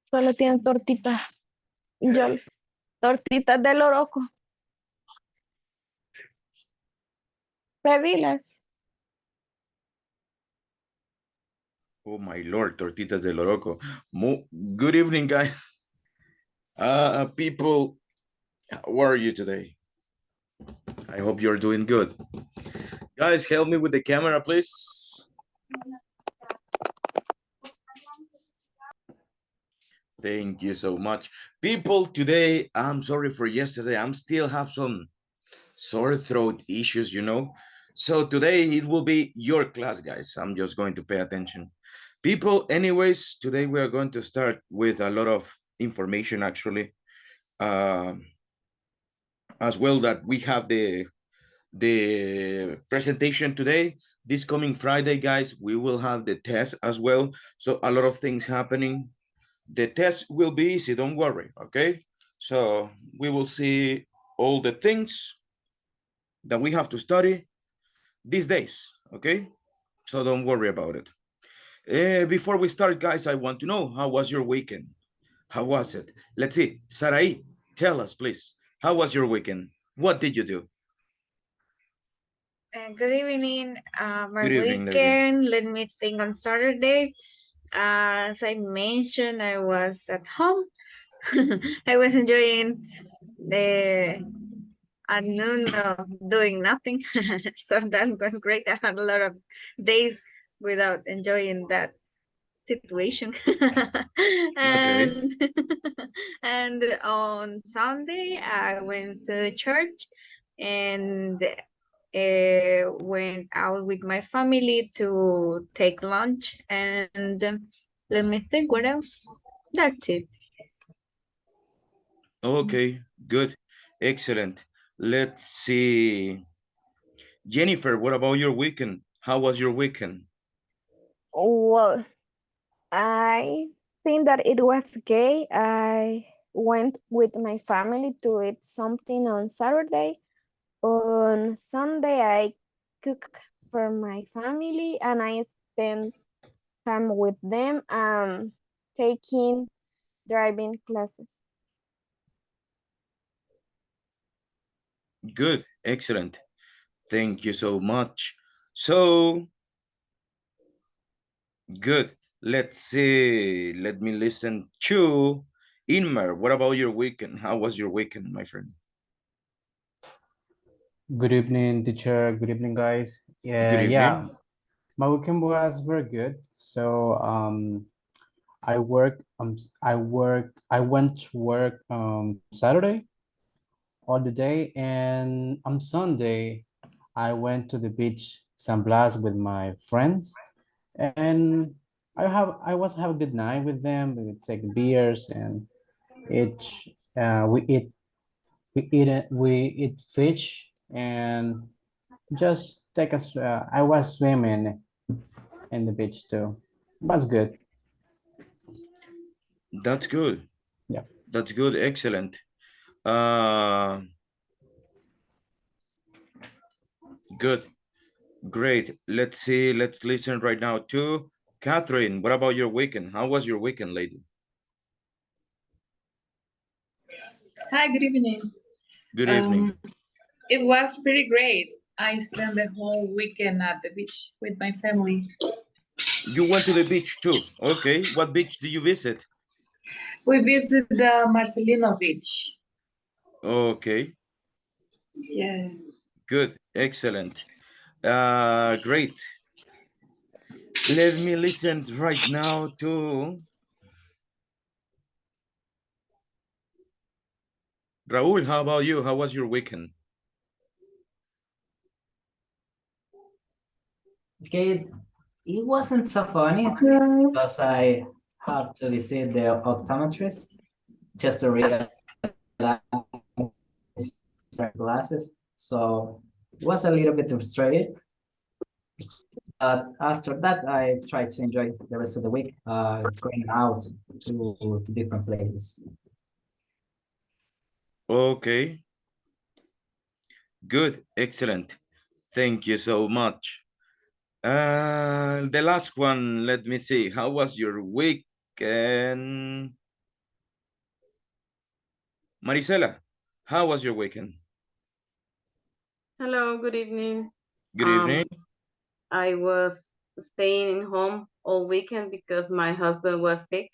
Solo tienen tortitas. Yo, tortitas de loroco. Pedilas. Oh my Lord, tortitas de loroco. Good evening, guys. People, how are you today? I hope you're doing good. Guys, help me with the camera, please. Thank you so much. People, today, I'm sorry for yesterday. I'm still have some sore throat issues, you know. So today it will be your class, guys. I'm just going to pay attention. People, anyways, today we are going to start with a lot of information, actually. As well that we have the presentation today. This coming Friday, guys, we will have the test as well. So a lot of things happening. The test will be easy, don't worry, okay? So we will see all the things that we have to study these days, okay? So don't worry about it. Before we start, guys, I want to know, how was your weekend? How was it? Let's see, Sarai, tell us, please. How was your weekend? What did you do? Good evening. My Good evening, lady. weekend, let me think, on Saturday, as I mentioned, I was at home. I was enjoying the at noon of doing nothing. So that was great. I had a lot of days without enjoying that situation. Okay. and and on Sunday I went to church and went out with my family to take lunch, and let me think what else. That's it. Okay, good. Excellent. Let's see. Jennifer, what about your weekend? How was your weekend? Well, I think that it was gay. I went with my family to eat something on Saturday. On Sunday, I cooked for my family and I spent time with them, taking driving classes. Good. Excellent. Thank you so much. So, good. Let's see. Let me listen to Inmer. What about your weekend? How was your weekend, my friend? Good evening, teacher. Good evening, guys. Good Yeah, evening. my weekend was very good. So I work. I went to work Saturday all the day, and on Sunday I went to the beach, San Blas, with my friends, and I was have a good night with them. We would take beers and each we eat fish and just take us. I was swimming in the beach too. Was good. That's good. Yeah. That's good. Excellent. Uh, good. Great. Let's see. Let's listen right now to Catherine. What about your weekend? How was your weekend, lady? Hi, good evening. Good evening. It was pretty great. I spent the whole weekend at the beach with my family. You went to the beach too. Okay. What beach did you visit? We visited the Marcelino Beach. Okay. Yes. Good. Excellent. Great. Let me listen right now to Raul. How about you? How was your weekend? Okay, it wasn't so funny because I have to visit the optometrist just to realize my glasses. So it was a little bit frustrated. But after that, I tried to enjoy the rest of the week, going out to different places. Okay. Good. Excellent. Thank you so much. the last one, let me see. How was your weekend? Marisela, how was your weekend? Hello, good evening. Good evening. I was staying in home all weekend because my husband was sick.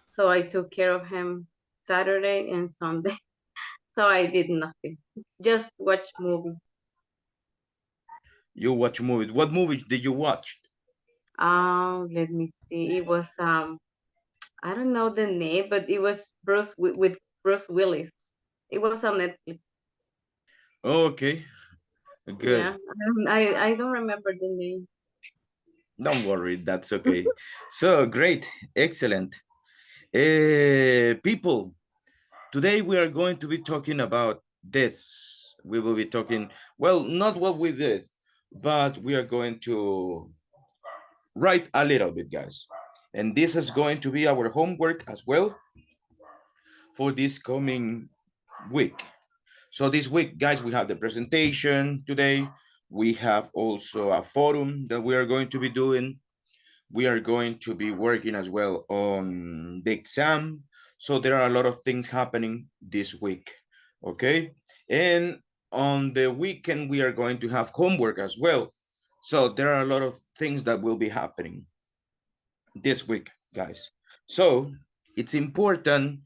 So I took care of him Saturday and Sunday. So I did nothing. Just watch movie. You watch movies. What movies did you watch? Let me see. It was I don't know the name, but it was Bruce with Bruce Willis. It was on Netflix. Okay, Yeah, good. I don't remember the name. Don't worry, that's okay. So great, excellent. People, today we are going to be talking about this. We will be talking, well, not what we did, but we are going to write a little bit, guys. And this is going to be our homework as well for this coming week. So this week, guys, we have the presentation today. We have also a forum that we are going to be doing. We are going to be working as well on the exam. So there are a lot of things happening this week, okay? And on the weekend, we are going to have homework as well. So there are a lot of things that will be happening this week, guys. So it's important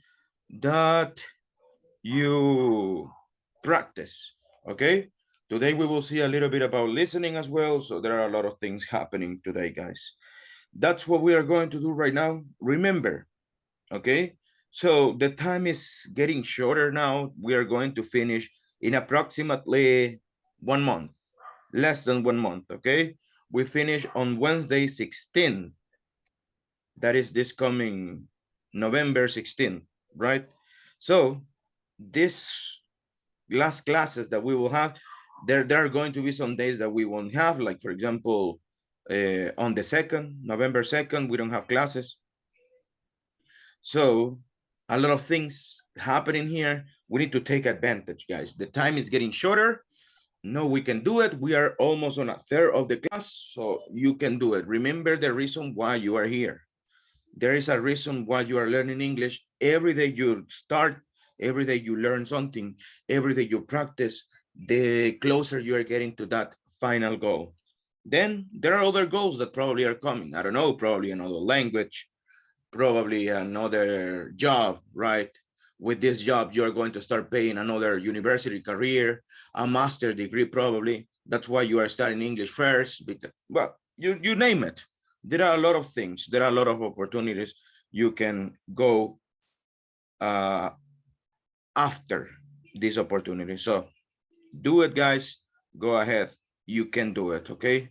that you practice, okay? Today we will see a little bit about listening as well. So there are a lot of things happening today, guys. That's what we are going to do right now. Remember, okay? So the time is getting shorter now. We are going to finish in approximately 1 month, less than 1 month, okay? We finish on Wednesday 16th. That is this coming November 16th, right? So this last classes that we will have, there are going to be some days that we won't have, like for example, on the 2nd, November 2nd, we don't have classes. So a lot of things happening here. We need to take advantage, guys. The time is getting shorter. No, we can do it. We are almost on a third of the class, so you can do it. Remember the reason why you are here. There is a reason why you are learning English. Every day you start, every day you learn something, every day you practice, the closer you are getting to that final goal. Then there are other goals that probably are coming. I don't know, probably another language, probably another job, right? With this job, you're going to start paying another university career, a master's degree, probably. That's why you are studying English first, because, well, you name it. There are a lot of things. There are a lot of opportunities you can go after this opportunity. So do it, guys. Go ahead. You can do it, okay?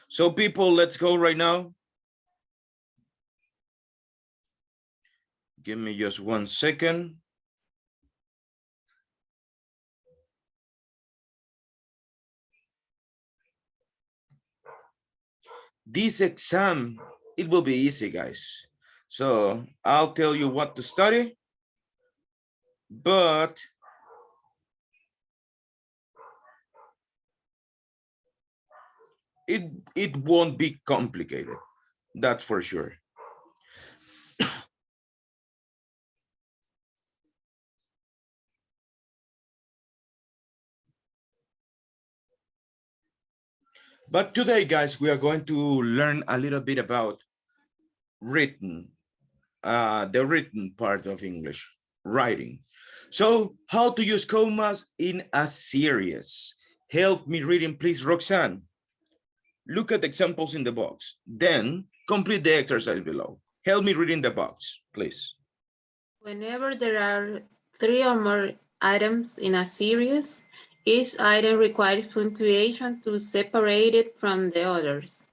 So people, let's go right now. Give me just 1 second. This exam, it will be easy, guys. So I'll tell you what to study, but it won't be complicated. That's for sure. But today, guys, we are going to learn a little bit about written, the written part of English, writing. So how to use commas in a series. Help me reading, please, Roxanne. Look at examples in the box. Then complete the exercise below. Help me reading the box, please. Whenever there are 3 or more items in a series, each item requires punctuation to separate it from the others.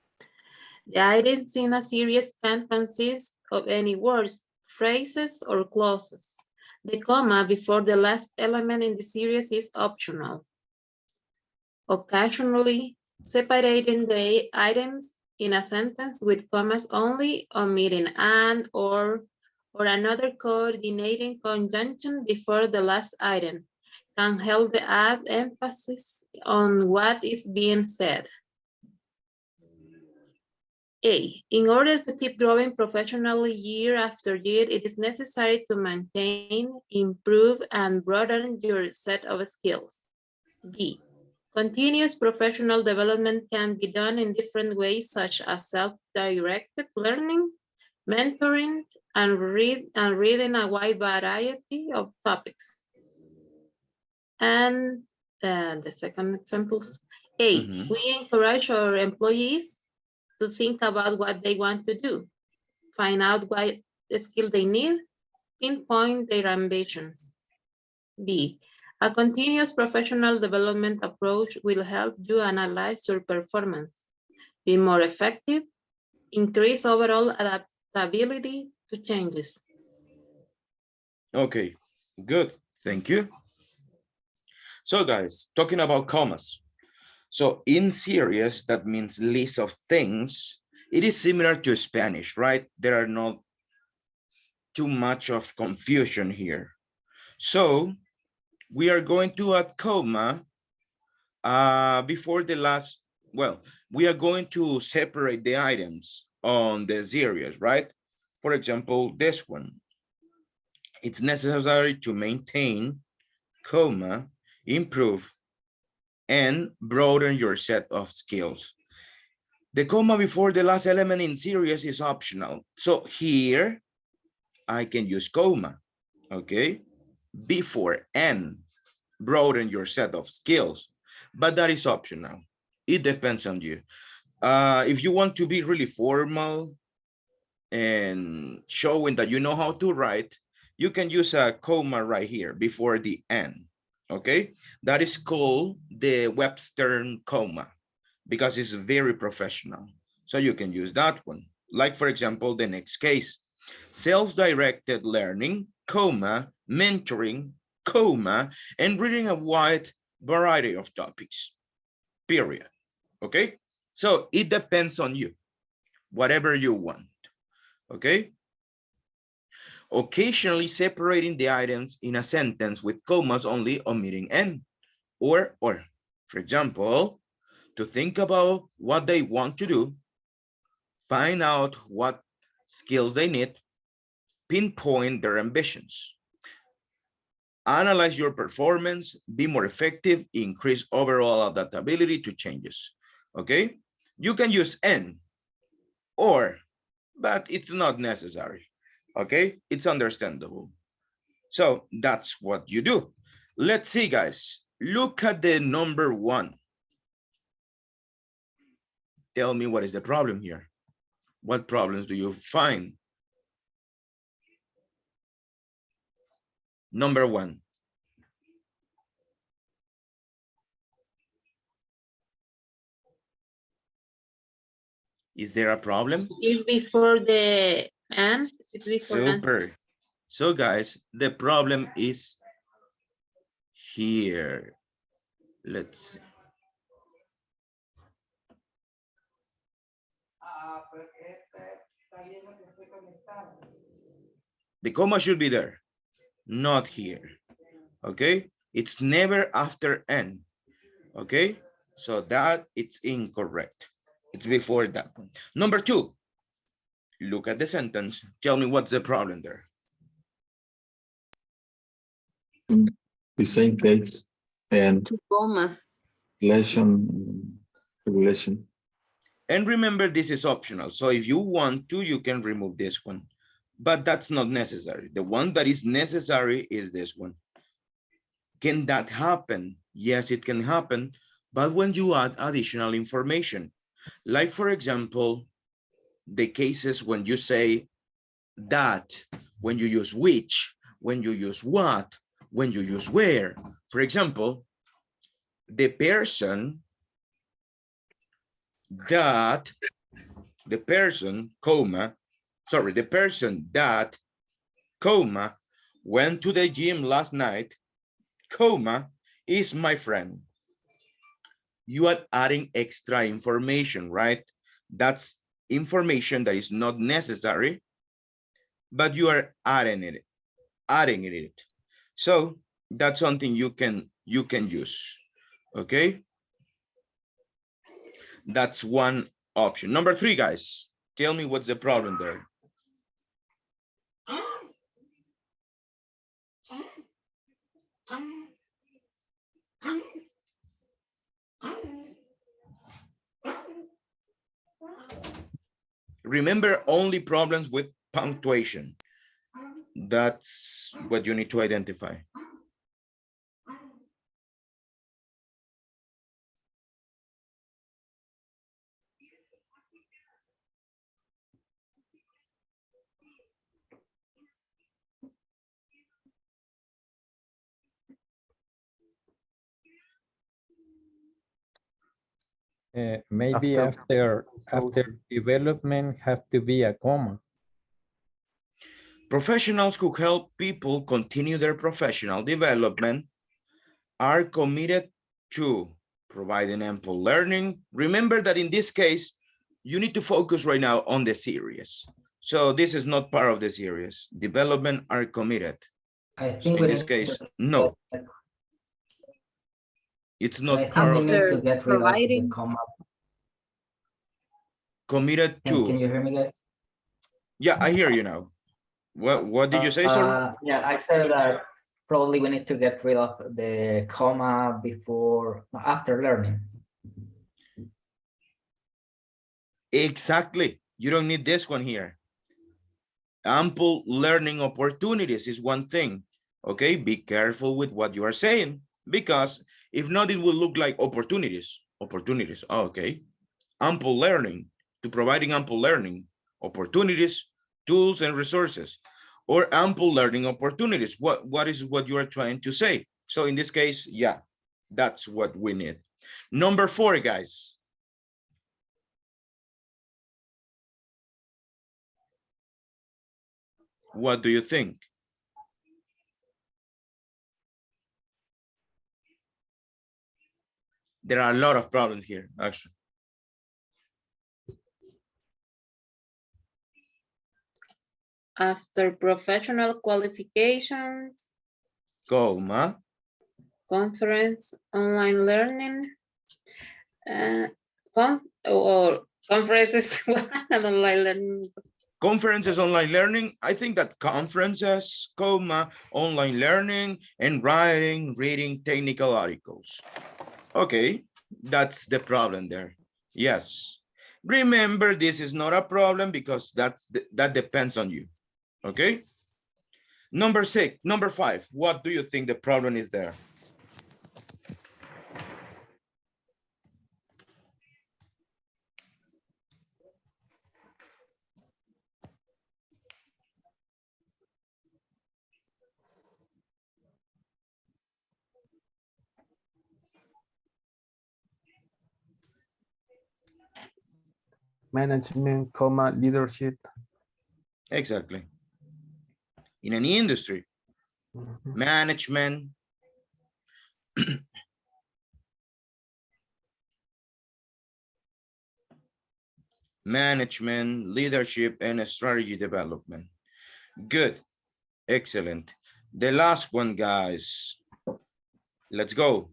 The items in a series can consist of any words, phrases, or clauses. The comma before the last element in the series is optional. Occasionally, separating the items in a sentence with commas only, omitting and or another coordinating conjunction before the last item can help to add emphasis on what is being said. A, in order to keep growing professionally year after year, it is necessary to maintain, improve, and broaden your set of skills. B, continuous professional development can be done in different ways, such as self-directed learning, mentoring, and reading a wide variety of topics. And the second examples. A, we encourage our employees to think about what they want to do, find out what skill they need, pinpoint their ambitions. B, a continuous professional development approach will help you analyze your performance, be more effective, increase overall adaptability to changes. Okay, good. Thank you. So guys, talking about commas. So in series, that means list of things. It is similar to Spanish, right? There are not too much of confusion here. So we are going to add comma before the last, well, we are going to separate the items on the series, right? For example, this one. It's necessary to maintain, comma, improve, and broaden your set of skills. The comma before the last element in series is optional. So here, I can use comma, okay? Before and broaden your set of skills, but that is optional. It depends on you. If you want to be really formal and showing that you know how to write, you can use a comma right here before the end, okay? That is called the Webster comma because it's very professional. So you can use that one. Like for example, the next case, self-directed learning, comma, mentoring, comma, and reading a wide variety of topics, period, okay? So it depends on you, whatever you want, okay? Occasionally separating the items in a sentence with commas only, omitting n, or. For example, to think about what they want to do, find out what skills they need, pinpoint their ambitions, analyze your performance, be more effective, increase overall adaptability to changes, okay? You can use n or, but it's not necessary, okay? It's understandable. So that's what you do. Let's see, guys. Look at the number 1. Tell me what is the problem here. What problems do you find? Number 1. Is there a problem? It's before the and. It's before Super. So guys, the problem is here. Let's see. The comma should be there, not here, okay? It's never after n, okay? So that it's incorrect. It's before that one. Number 2, look at the sentence. Tell me what's the problem there. The same case and Two commas. regulation. And remember, this is optional. So if you want to, you can remove this one, but that's not necessary. The one that is necessary is this one. Can that happen? Yes, it can happen, but when you add additional information, like for example, the cases when you say that, when you use which, when you use what, when you use where. For example, the person that, the person, comma, sorry, the person that, comma, went to the gym last night, comma, is my friend. You are adding extra information, right? That's information that is not necessary, but you are adding it. So that's something you can use, okay? That's one option. Number 3, guys. Tell me what's the problem there. Remember, only problems with punctuation. That's what you need to identify. Maybe after development have to be a comma. Professionals who help people continue their professional development are committed to providing ample learning. Remember that in this case, you need to focus right now on the series. So this is not part of the series. Development are committed. I So think in we this need case, to, no. It's I not think part we of need this. to get rid of the comma. Committed to. Can you hear me, guys? Yeah, I hear you now. What did you say, sir? Yeah, I said that probably we need to get rid of the comma before, after learning. Exactly. You don't need this one here. Ample learning opportunities is one thing. Okay, be careful with what you are saying, because if not, it will look like opportunities. Opportunities. Oh, okay. Ample learning, to providing ample learning opportunities, tools, and resources, or ample learning opportunities. What is what you are trying to say? So in this case, yeah, that's what we need. Number 4, guys. What do you think? There are a lot of problems here, actually. After professional qualifications, Comma. conference, online learning, or conferences, and online learning. Conferences, online learning. I think that conferences, comma, online learning, and writing, reading technical articles. Okay, that's the problem there. Yes. Remember, this is not a problem because that depends on you. Okay. Number 5. What do you think the problem is there? Management, comma, leadership. Exactly. In any industry, management, management, leadership, and strategy development. Good. Excellent. The last one, guys. Let's go.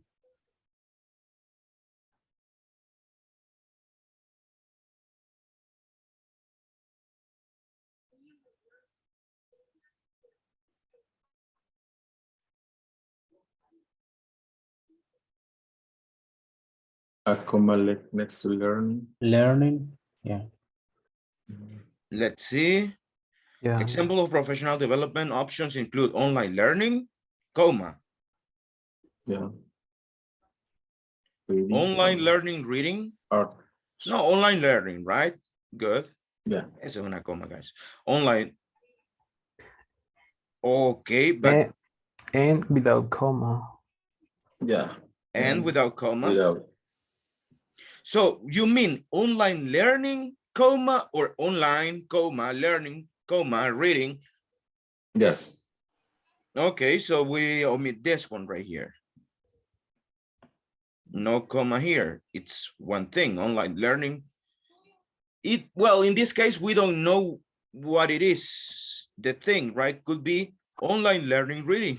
A comma next to learning. Learning, yeah. Let's see. Yeah. Example of professional development options include online learning, comma. Yeah. Reading. Online learning, reading. Art. No, online learning, right? Good. Yeah. Eso es una coma, guys. Online. Okay, but. And without comma. Yeah. And without comma. Without. So you mean online learning, comma, or online, comma, learning, comma, reading? Yes. Okay, so we omit this one right here. No comma here. It's one thing, online learning. Well, in this case, we don't know what it is. The thing, right? Could be online learning reading,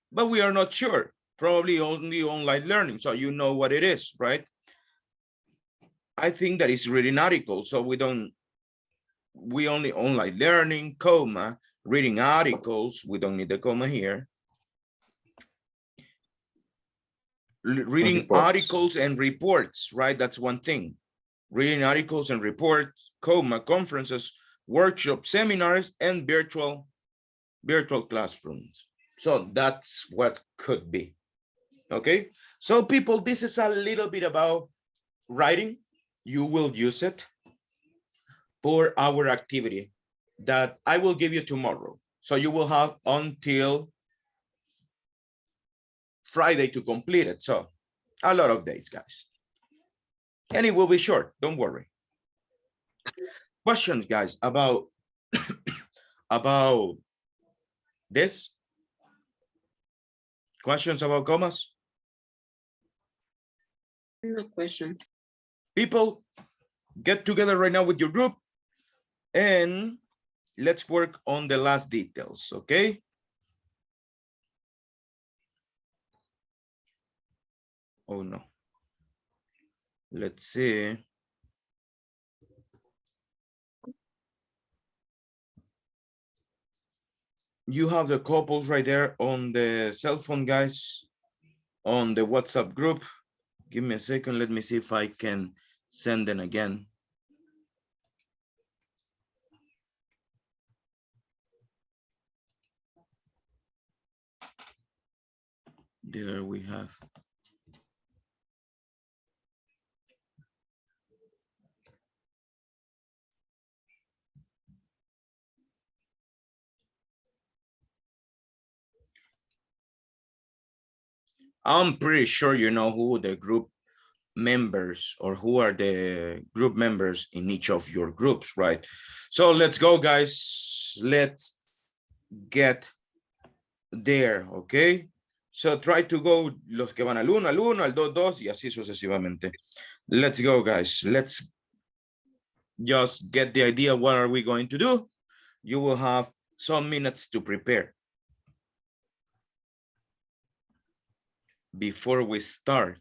but we are not sure. Probably only online learning, so you know what it is, right? I think that is reading articles, so we don't we only online learning, comma, reading articles. We don't need the comma here. Reading reports. articles and reports, right? That's one thing. Reading articles and reports, comma, conferences, workshops, seminars, and virtual classrooms. So that's what could be. Okay. So people, this is a little bit about writing. You will use it for our activity that I will give you tomorrow. So you will have until Friday to complete it. So a lot of days, guys. And it will be short, don't worry. Questions, guys, about about this? Questions about commas? No questions. People, get together right now with your group and let's work on the last details, okay? Oh no. Let's see. You have the couples right there on the cell phone, guys, on the WhatsApp group. Give me a second. Let me see if I can send them again. There we have. I'm pretty sure you know who the group members or who are the group members in each of your groups, right? So let's go, guys. Let's get there, okay? So try to go los que van al 1, al 1, al 2, 2 y así sucesivamente. Let's go, guys. Let's just get the idea what are we going to do. You will have some minutes to prepare before we start.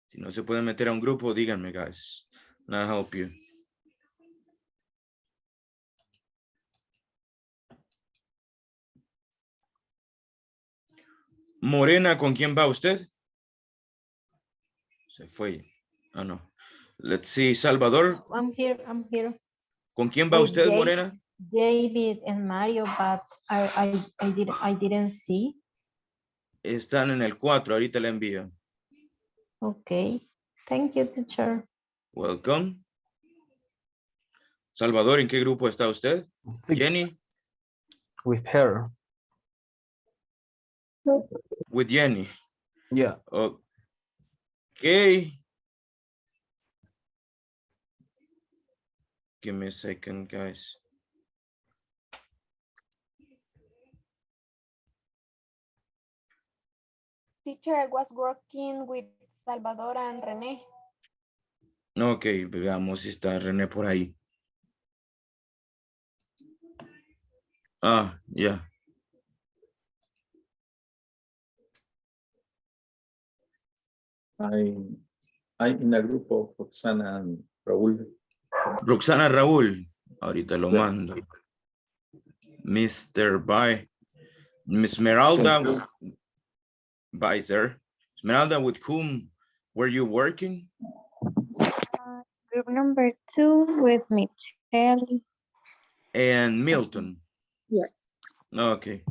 Si no se pueden meter a un grupo, díganme, guys. And I'll help you. Morena, ¿con quién va usted? Se fue. Ah, no. Let's see, Salvador. I'm here, I'm here. ¿Con quién va With usted, Morena? David and Mario, but I didn't see. Están en el 4, ahorita le envío. Okay. Thank you, teacher. Welcome. Salvador, ¿en qué grupo está usted? 6. Jenny. With her. With Jenny. Yeah. Okay. Give me a second, guys. Teacher, I was working with Salvador and René. Ok, veamos si está René por ahí. Ah, ya. I in a group of Roxana and Raúl. Roxana Raúl, ahorita lo Yeah. mando. Mr. Bye. Miss Esmeralda. Bye, sir. Esmeralda, with whom were you working? Group number 2 with Michelle. And Milton. Yes. Okay.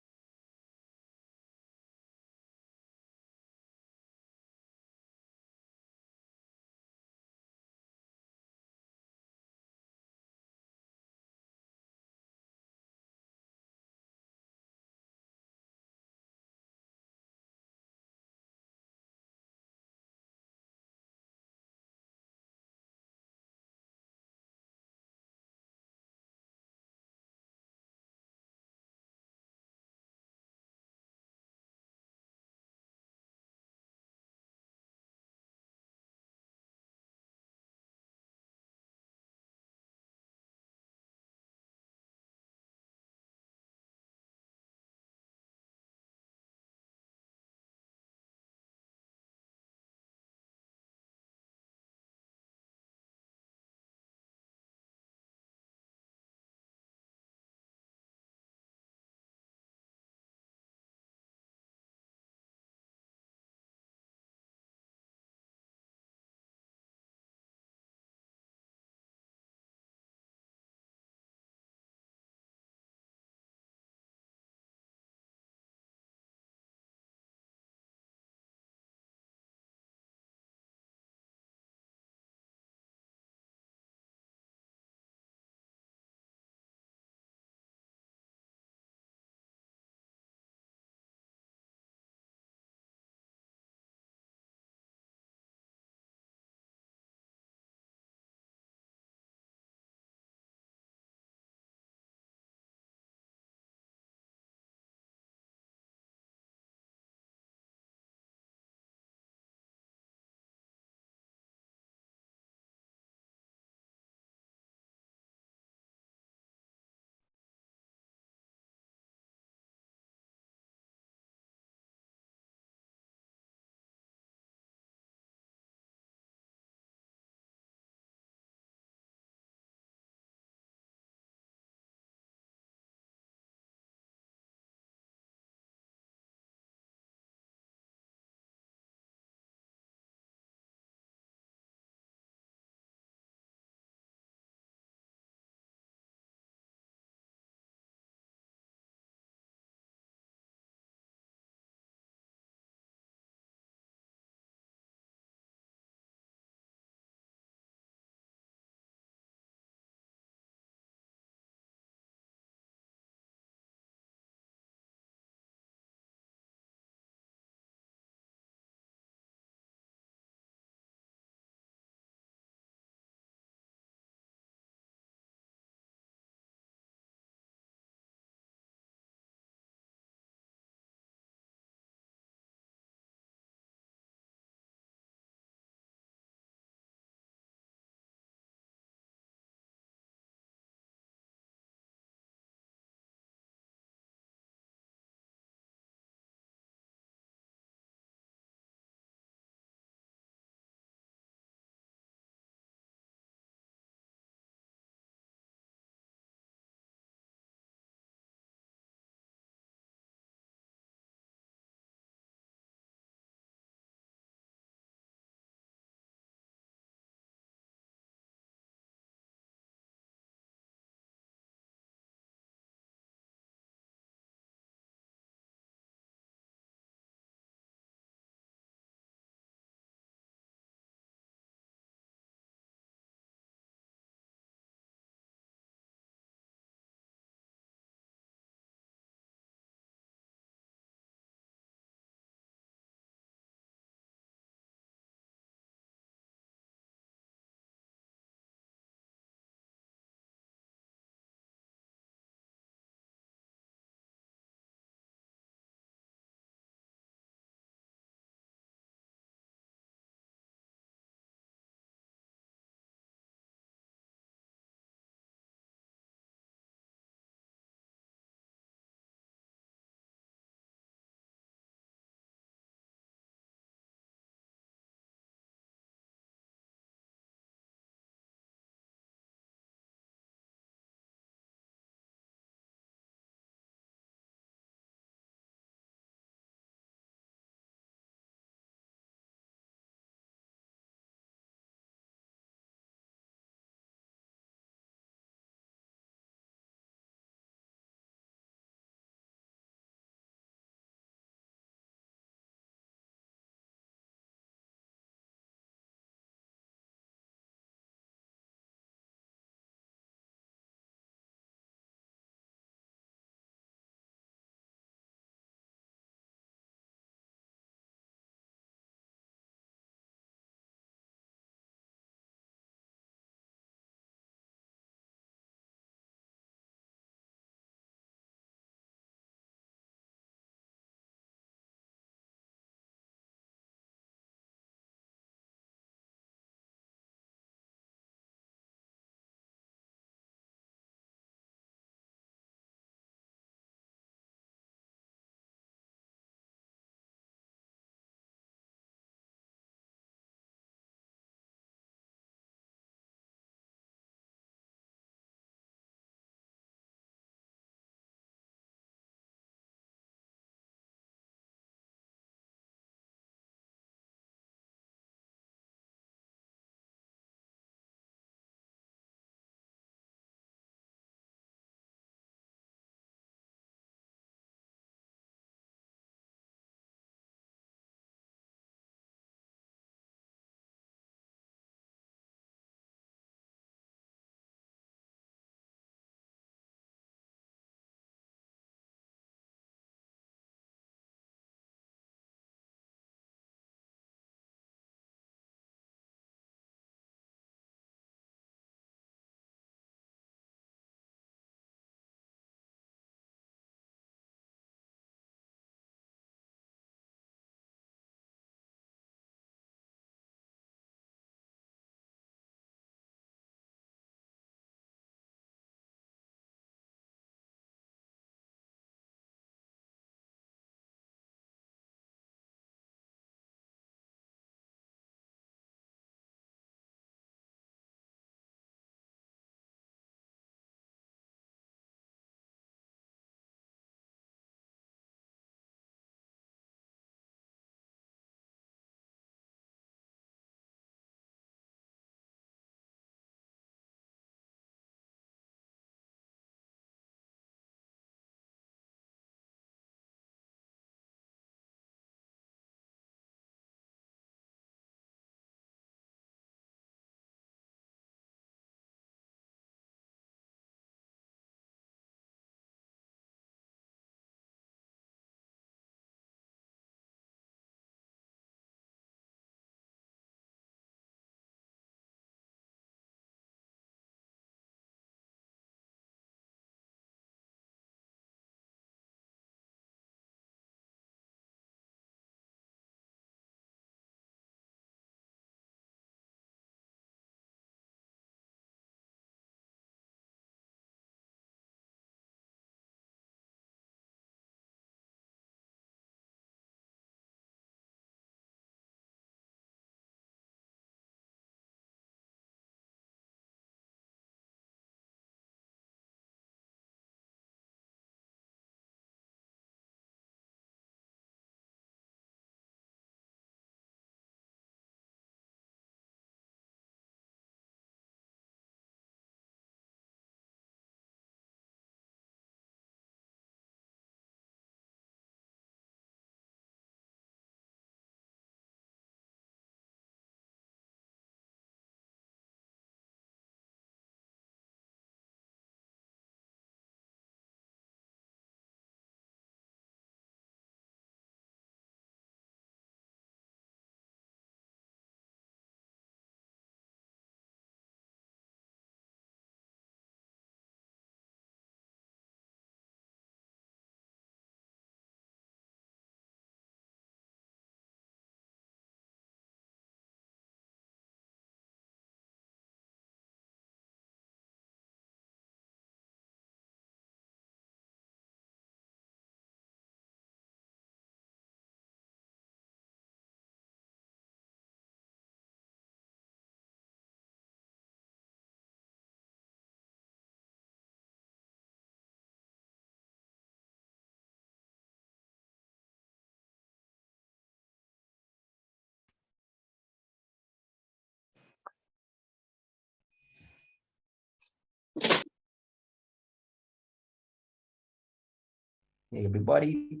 everybody.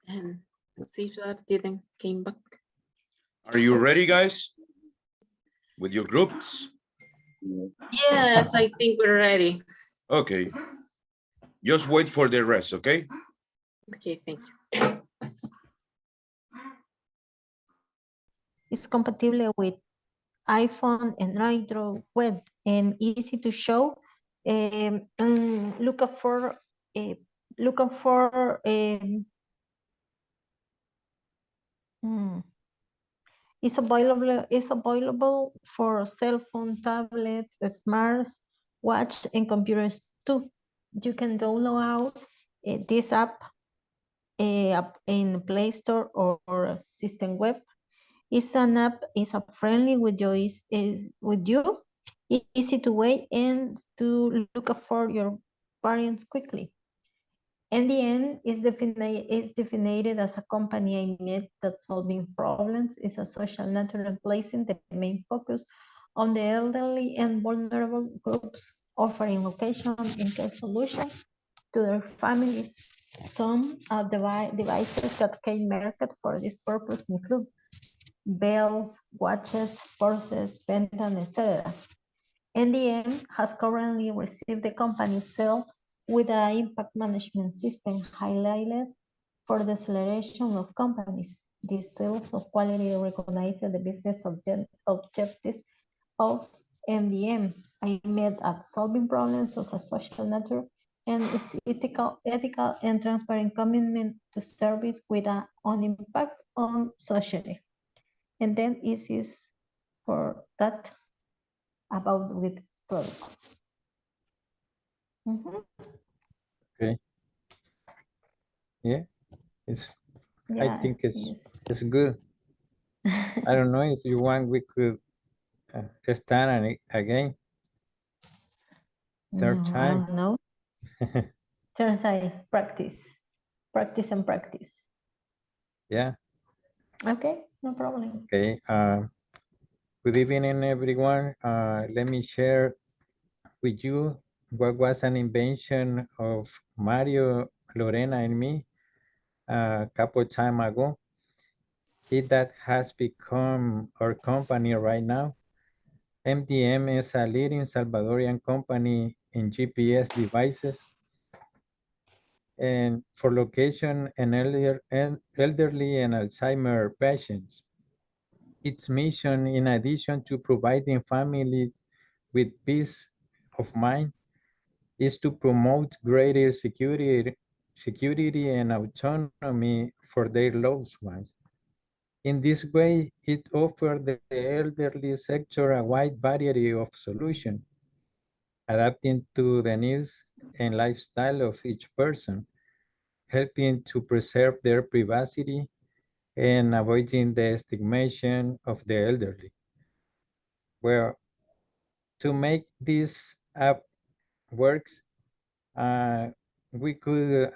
And Cesar didn't came back. Are you ready, guys? With your groups? Yes, I think we're ready. Okay. Just wait for the rest, okay? Okay, thank you. It's compatible with iPhone and Android web and easy to show. Look for it's available for cell phone, tablet, smart watch, and computers too. You can download this app in Play Store or System Web. It's an app is friendly with you, easy to wait and to look for your variants quickly. NDN is defined as a company aimed at solving problems. It's a social network placing the main focus on the elderly and vulnerable groups, offering location and care solutions to their families. Some devices that can market for this purpose include bells, watches, purses, pendants, etc. NDM has currently received the company's sale with an impact management system highlighted for the acceleration of companies. These sales of quality recognize the business objectives of MDM, aimed at solving problems of a social nature and its ethical and transparent commitment to service with an impact on society. And then this is for that about with product. Okay. Yeah, it's. I Yeah, think it's good. I don't know if you want, we could start again. Third No, I time. don't know. Third time, practice and practice. Yeah. Okay, no problem. Okay. Good evening, everyone. Let me share with you what was an invention of Mario, Lorena, and me a couple time ago. It that has become our company right now. MDM is a leading Salvadorian company in GPS devices and for location and elderly and Alzheimer patients. Its mission, in addition to providing families with peace of mind, is to promote greater security and autonomy for their loved ones. In this way, it offers the elderly sector a wide variety of solutions, adapting to the needs and lifestyle of each person, helping to preserve their privacy and avoiding the stigmatization of the elderly. Well, to make this app works, we could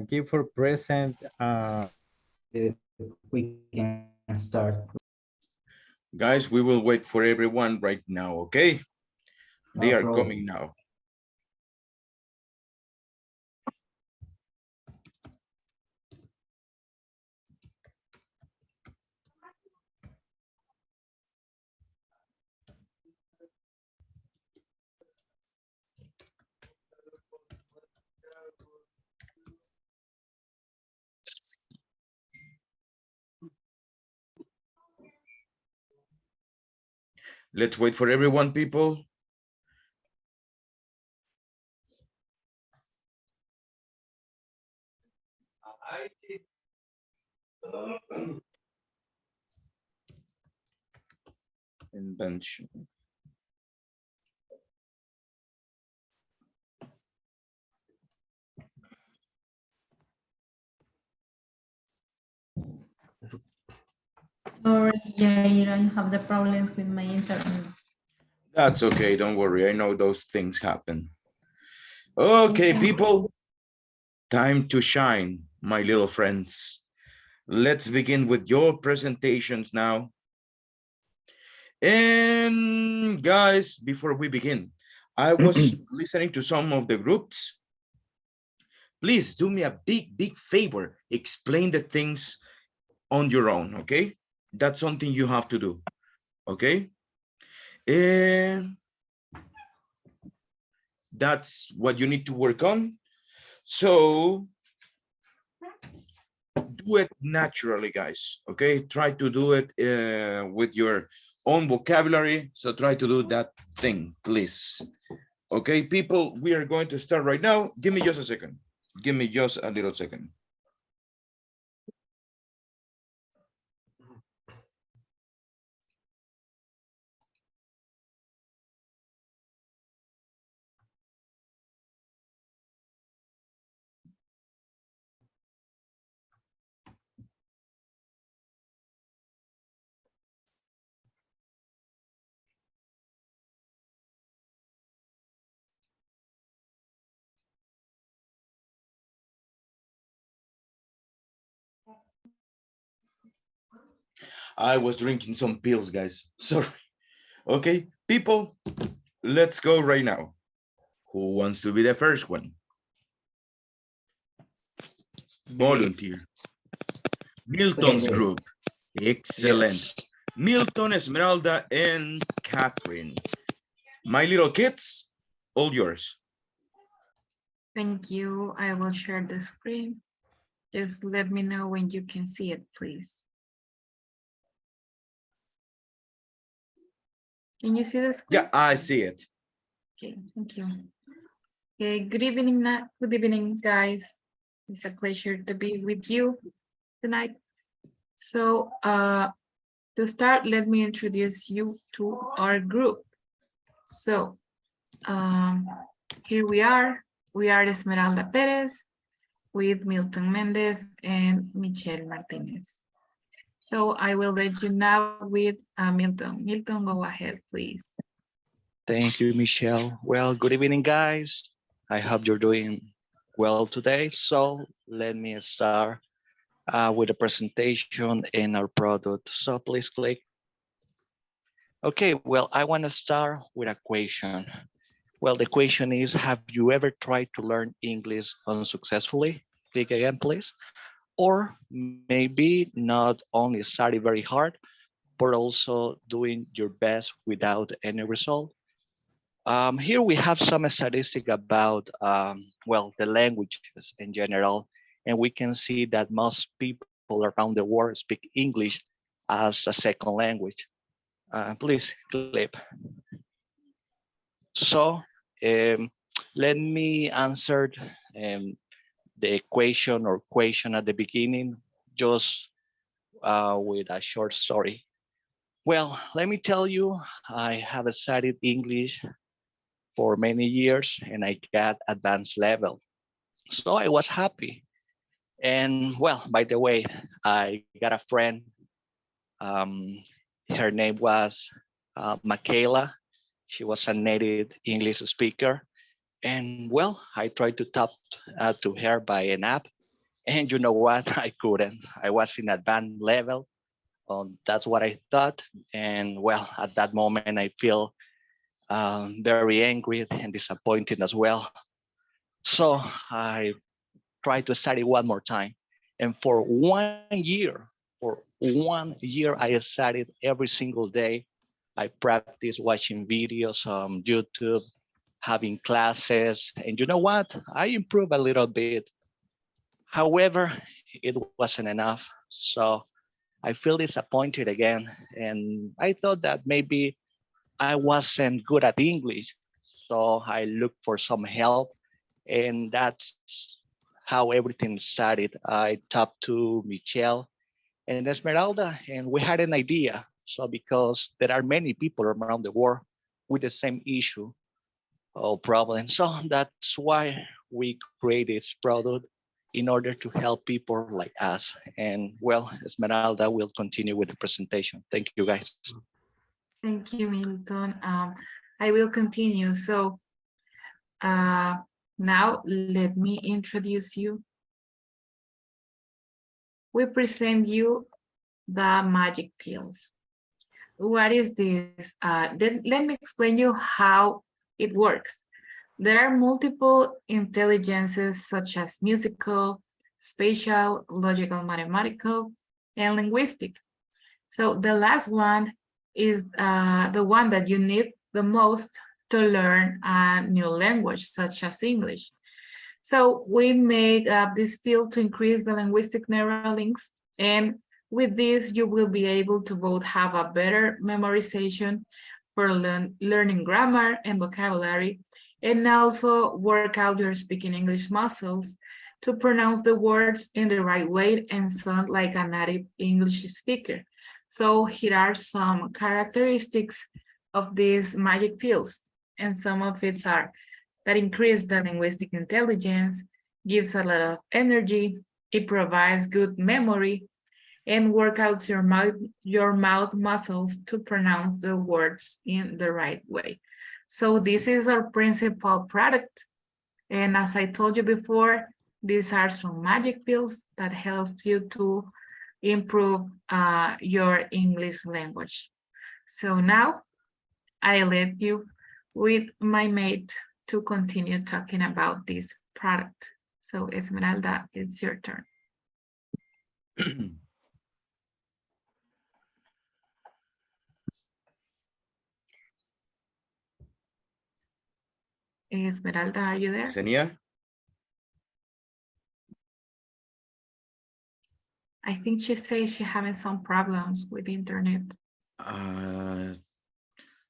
give for present. We can start. Guys, we will wait for everyone right now, okay? They No are problem. coming now. Let's wait for everyone, people. Invention. Sorry, Jair, I have the problems with my internet. That's okay, don't worry. I know those things happen. Okay, people, time to shine, my little friends. Let's begin with your presentations now. And guys, before we begin, I was listening to some of the groups. please do me a big favor. Explain the things on your own, okay? That's something you have to do, okay? And that's what you need to work on. So do it naturally, guys, okay? Try to do it with your own vocabulary. So try to do that thing, please. Okay, people, we are going to start right now. Give me just a second. Give me just a little second. I was drinking some pills, guys. Sorry. Okay, people, let's go right now. Who wants to be the first one? Volunteer. Milton's Okay. group. Excellent. Yes. Milton, Esmeralda, and Catherine. My little kids, all yours. Thank you. I will share the screen. Just let me know when you can see it, please. Can you see the screen? Yeah, I see it. Okay, thank you. Okay, good evening, guys. It's a pleasure to be with you tonight. So, to start, let me introduce you to our group. So, here we are. We are Esmeralda Perez with Milton Mendez and Michelle Martinez. So I will let you now with Milton. Milton, go ahead, please. Thank you, Michelle. Well, good evening, guys. I hope you're doing well today. So let me start with the presentation and our product. So please click. Okay, well, I want to start with a question. Well, the question is, have you ever tried to learn English unsuccessfully? Click again, please. Or maybe not only study very hard, but also doing your best without any result. Here we have some statistic about, well, the languages in general, and we can see that most people around the world speak English as a second language. Please clip. So let me answer um, the equation or question at the beginning, just with a short story. Well, let me tell you, I have studied English for many years and I got advanced level. So I was happy. And well, by the way, I got a friend. Um, Her name was Michaela. She was a native English speaker. And well, I tried to talk to her by an app. And you know what? I couldn't. I was in advanced level. That's what I thought. And well, at that moment, I feel very angry and disappointed as well. So I tried to study one more time. And for 1 year, I studied every single day. I practiced watching videos on YouTube, having classes. And you know what? I improved a little bit. However, it wasn't enough. So I feel disappointed again. And I thought that maybe I wasn't good at English. So I looked for some help. And that's how everything started. I talked to Michelle and Esmeralda, and we had an idea. So because there are many people around the world with the same issue or problem, so that's why we created this product in order to help people like us. And well, Esmeralda will continue with the presentation. Thank you, guys. Thank you, Milton. I will continue. So now let me introduce you. We present you the magic pills. What is this? Let me explain you how it works. There are multiple intelligences such as musical, spatial, logical, mathematical, and linguistic. So the last one is the one that you need the most to learn a new language, such as English. So we make up this field to increase the linguistic neural links. And with this, you will be able to both have a better memorization for learning grammar and vocabulary, and also work out your speaking English muscles to pronounce the words in the right way and sound like a native English speaker. So here are some characteristics of these magic pills, and some of it are that increase the linguistic intelligence, gives a lot of energy, it provides good memory, and workouts your mouth muscles to pronounce the words in the right way. So this is our principal product. And as I told you before, these are some magic pills that help you to improve your English language. So now I let you with my mate to continue talking about this product. So Esmeralda, it's your turn. Esmeralda, are you there? Yesenia? I think she says she's having some problems with the internet.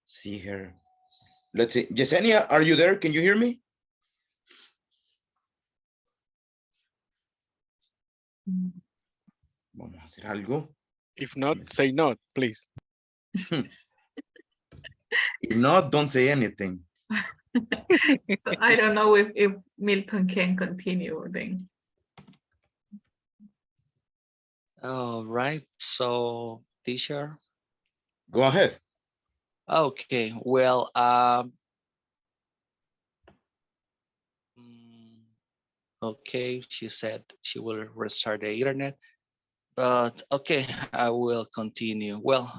See her. Let's see. Yesenia, are you there? Can you hear me? Vamos a hacer algo. If not, say not, please. If not, don't say anything. So I don't know if Milton can continue then. All right. So, teacher. Go ahead. Okay. Well, okay. She said she will restart the internet, but okay, I will continue. Well,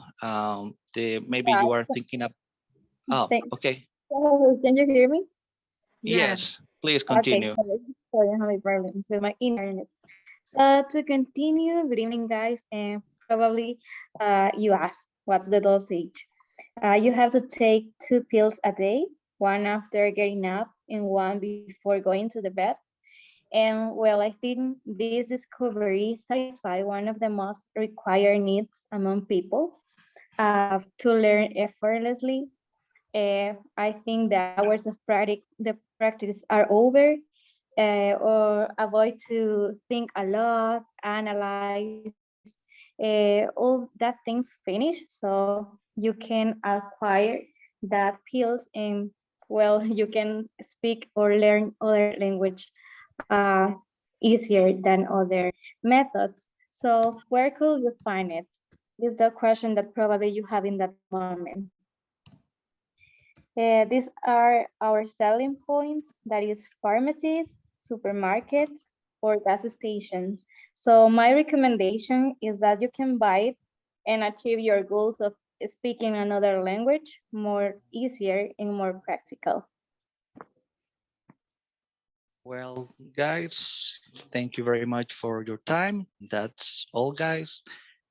maybe you are thinking of. Oh, okay. Oh, can you hear me? Yes. Please Okay, continue. sorry, I'm having problems with my internet. So to continue, good evening, guys, and probably you ask, what's the dosage? You have to take 2 pills a day, one after getting up and one before going to the bed. And well, I think this discovery satisfies one of the most required needs among people to learn effortlessly. I think the hours of practice are over, or avoid to think a lot, analyze, all that things finish, so you can acquire that skills and well, you can speak or learn other language easier than other methods. So where could you find it? Is the question that probably you have in that moment. These are our selling points, that is pharmacies, supermarkets, or gas stations. So my recommendation is that you can buy it and achieve your goals of speaking another language more easier and more practical. Well, guys, thank you very much for your time. That's all, guys.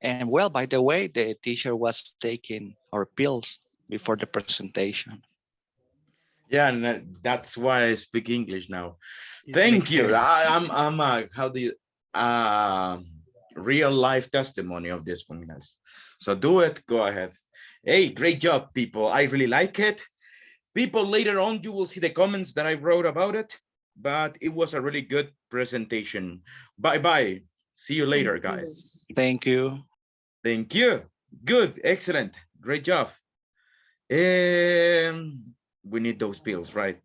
And well, by the way, the teacher was taking our pills before the presentation. Yeah, and that's why I speak English now. Thank you. I'm how do you real life testimony of this one, guys. So do it. Go ahead. Hey, great job, people. I really like it. People, later on, you will see the comments that I wrote about it, but it was a really good presentation. Bye-bye. See you later, guys. Thank you. Thank you. Good. Excellent. Great job. We need those pills, right?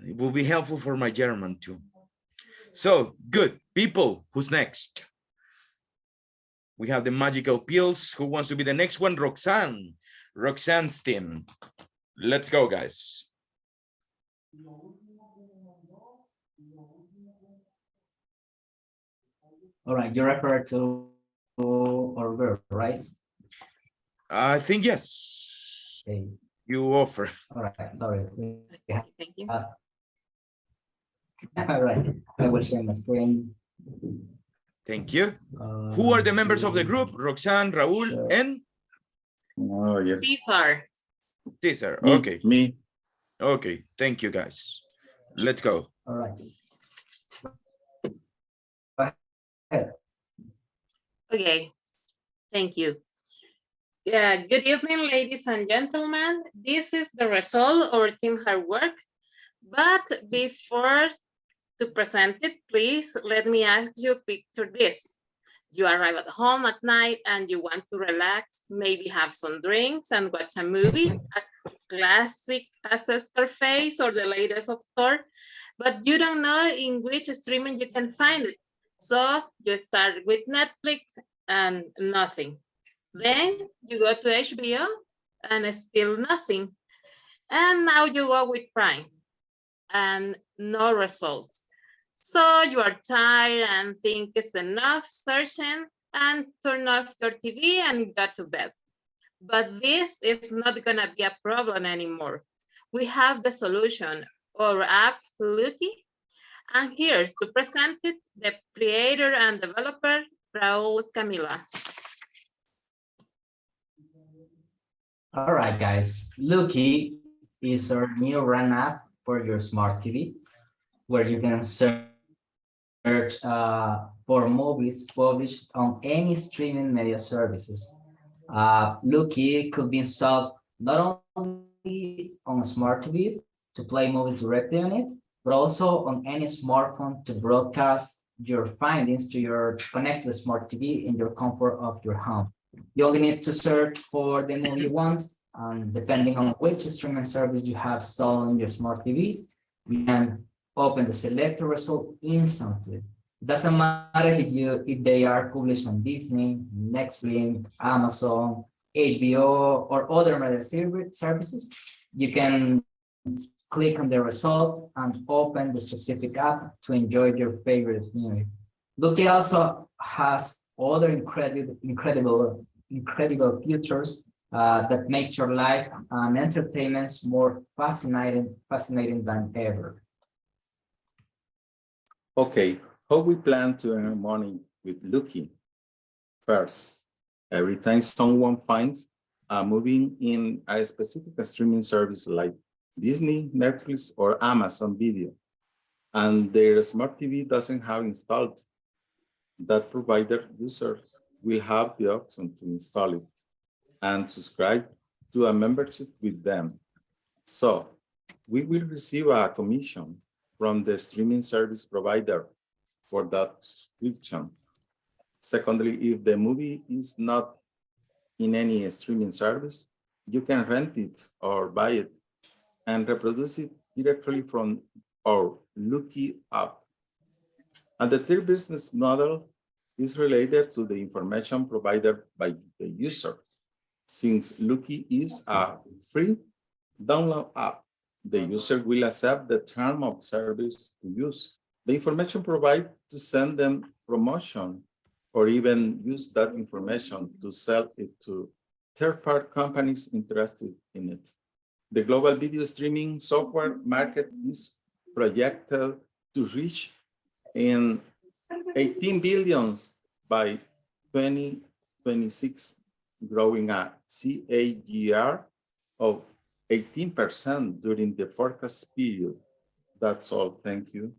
It will be helpful for my German too. So good. People, who's next? We have the magical pills. Who wants to be the next one? Roxanne. Roxanne's team. Let's go, guys. All right, you refer to or verb, right? I think yes. Okay. you offer. All right, sorry. Thank you. All right, I will share my screen. Thank you. Who are the members of the See. group? Roxanne, Raul, Sure. and Oh, yeah. Caesar. Cesar. Me, Okay. me. Okay. Thank you, guys. Let's go. All right. Okay, thank you. Yeah, good evening, ladies and gentlemen. This is the result of our team hard work. But before to present it, please let me ask you picture this. You arrive at home at night and you want to relax, maybe have some drinks and watch a movie, a classic ancestor face or the latest of store, but you don't know in which streaming you can find it. So you start with Netflix and nothing. Then you go to HBO and still nothing. And now you go with Prime and no results. So you are tired and think it's enough searching and turn off your TV and go to bed. But this is not gonna be a problem anymore. We have the solution, our app, Lucky, and here to present it, the creator and developer, Raul Camila. All right, guys. Lucky is our new run app for your smart TV, where you can search for movies published on any streaming media services. Lucky could be installed not only on a smart TV to play movies directly on it, but also on any smartphone to broadcast your findings to your connected smart TV in your comfort of your home. You only need to search for the movie you want, and depending on which streaming service you have installed on your smart TV, you can open the selected result instantly. Doesn't matter if they are published on Disney, Netflix, Amazon, HBO, or other media services. You can click on the result and open the specific app to enjoy your favorite movie. Lucky also has other incredible features that makes your life and entertainments more fascinating than ever. Okay, how we plan to earn money with Lucky? First, every time someone finds a movie in a specific streaming service like Disney, Netflix, or Amazon Video, and their smart TV doesn't have installed, that provider users will have the option to install it and subscribe to a membership with them. So we will receive a commission from the streaming service provider for that subscription. Secondly, if the movie is not in any streaming service, you can rent it or buy it and reproduce it directly from our Lucky app. And the third business model is related to the information provided by the user. Since Lucky is a free download app, the user will accept the term of service to use the information provided to send them promotion or even use that information to sell it to third-party companies interested in it. The global video streaming software market is projected to reach in 18 billions by 2026, growing a CAGR of 18% during the forecast period. That's all. Thank you.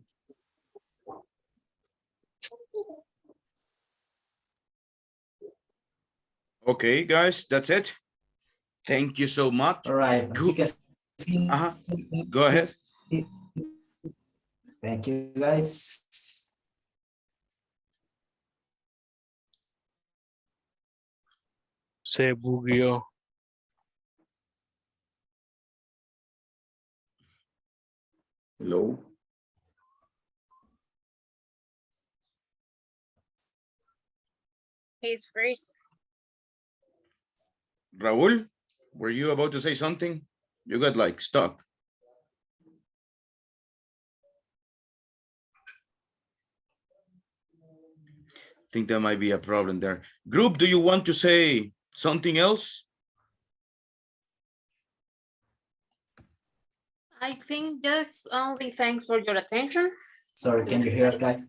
Okay, guys, that's it. Thank you so much. All right. Go ahead. Thank you, guys. Se bugueó. Hello. He's first. Raul, were you about to say something? You got like stuck. I think there might be a problem there. Group, do you want to say something else? I think that's only thanks for your attention. Sorry, can you hear us, guys?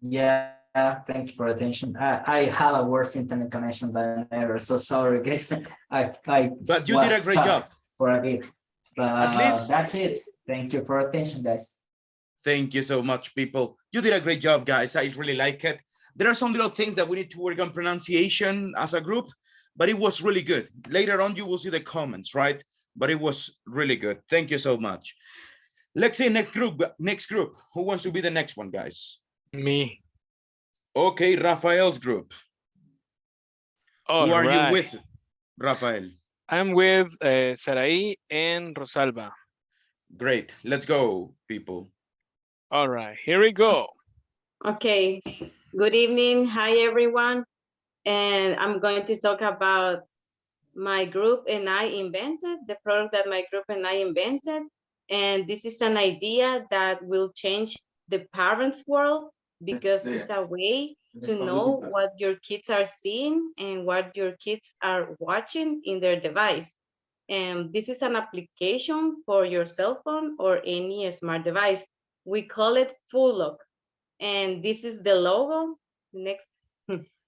Yeah, thank you for attention. I have a worse internet connection than ever, so sorry, guys. I But you was did a great stuck job. for a bit. At But least, that's it. Thank you for attention, guys. thank you so much, people. You did a great job, guys. I really like it. There are some little things that we need to work on pronunciation as a group, but it was really good. Later on, you will see the comments, right? But it was really good. Thank you so much. Let's say next group. Next group. Who wants to be the next one, guys? Me. Okay, Rafael's group. All Who are you right. with, Rafael? I'm with Sarai and Rosalba. Great. Let's go, people. All right, here we go. Okay, good evening. Hi, everyone. And I'm going to talk about my group and I invented, the product that my group and I invented. And this is an idea that will change the parents' world because it's a way to know what your kids are seeing and what your kids are watching in their device. And this is an application for your cell phone or any smart device. We call it Full Lock. And this is the logo. Next.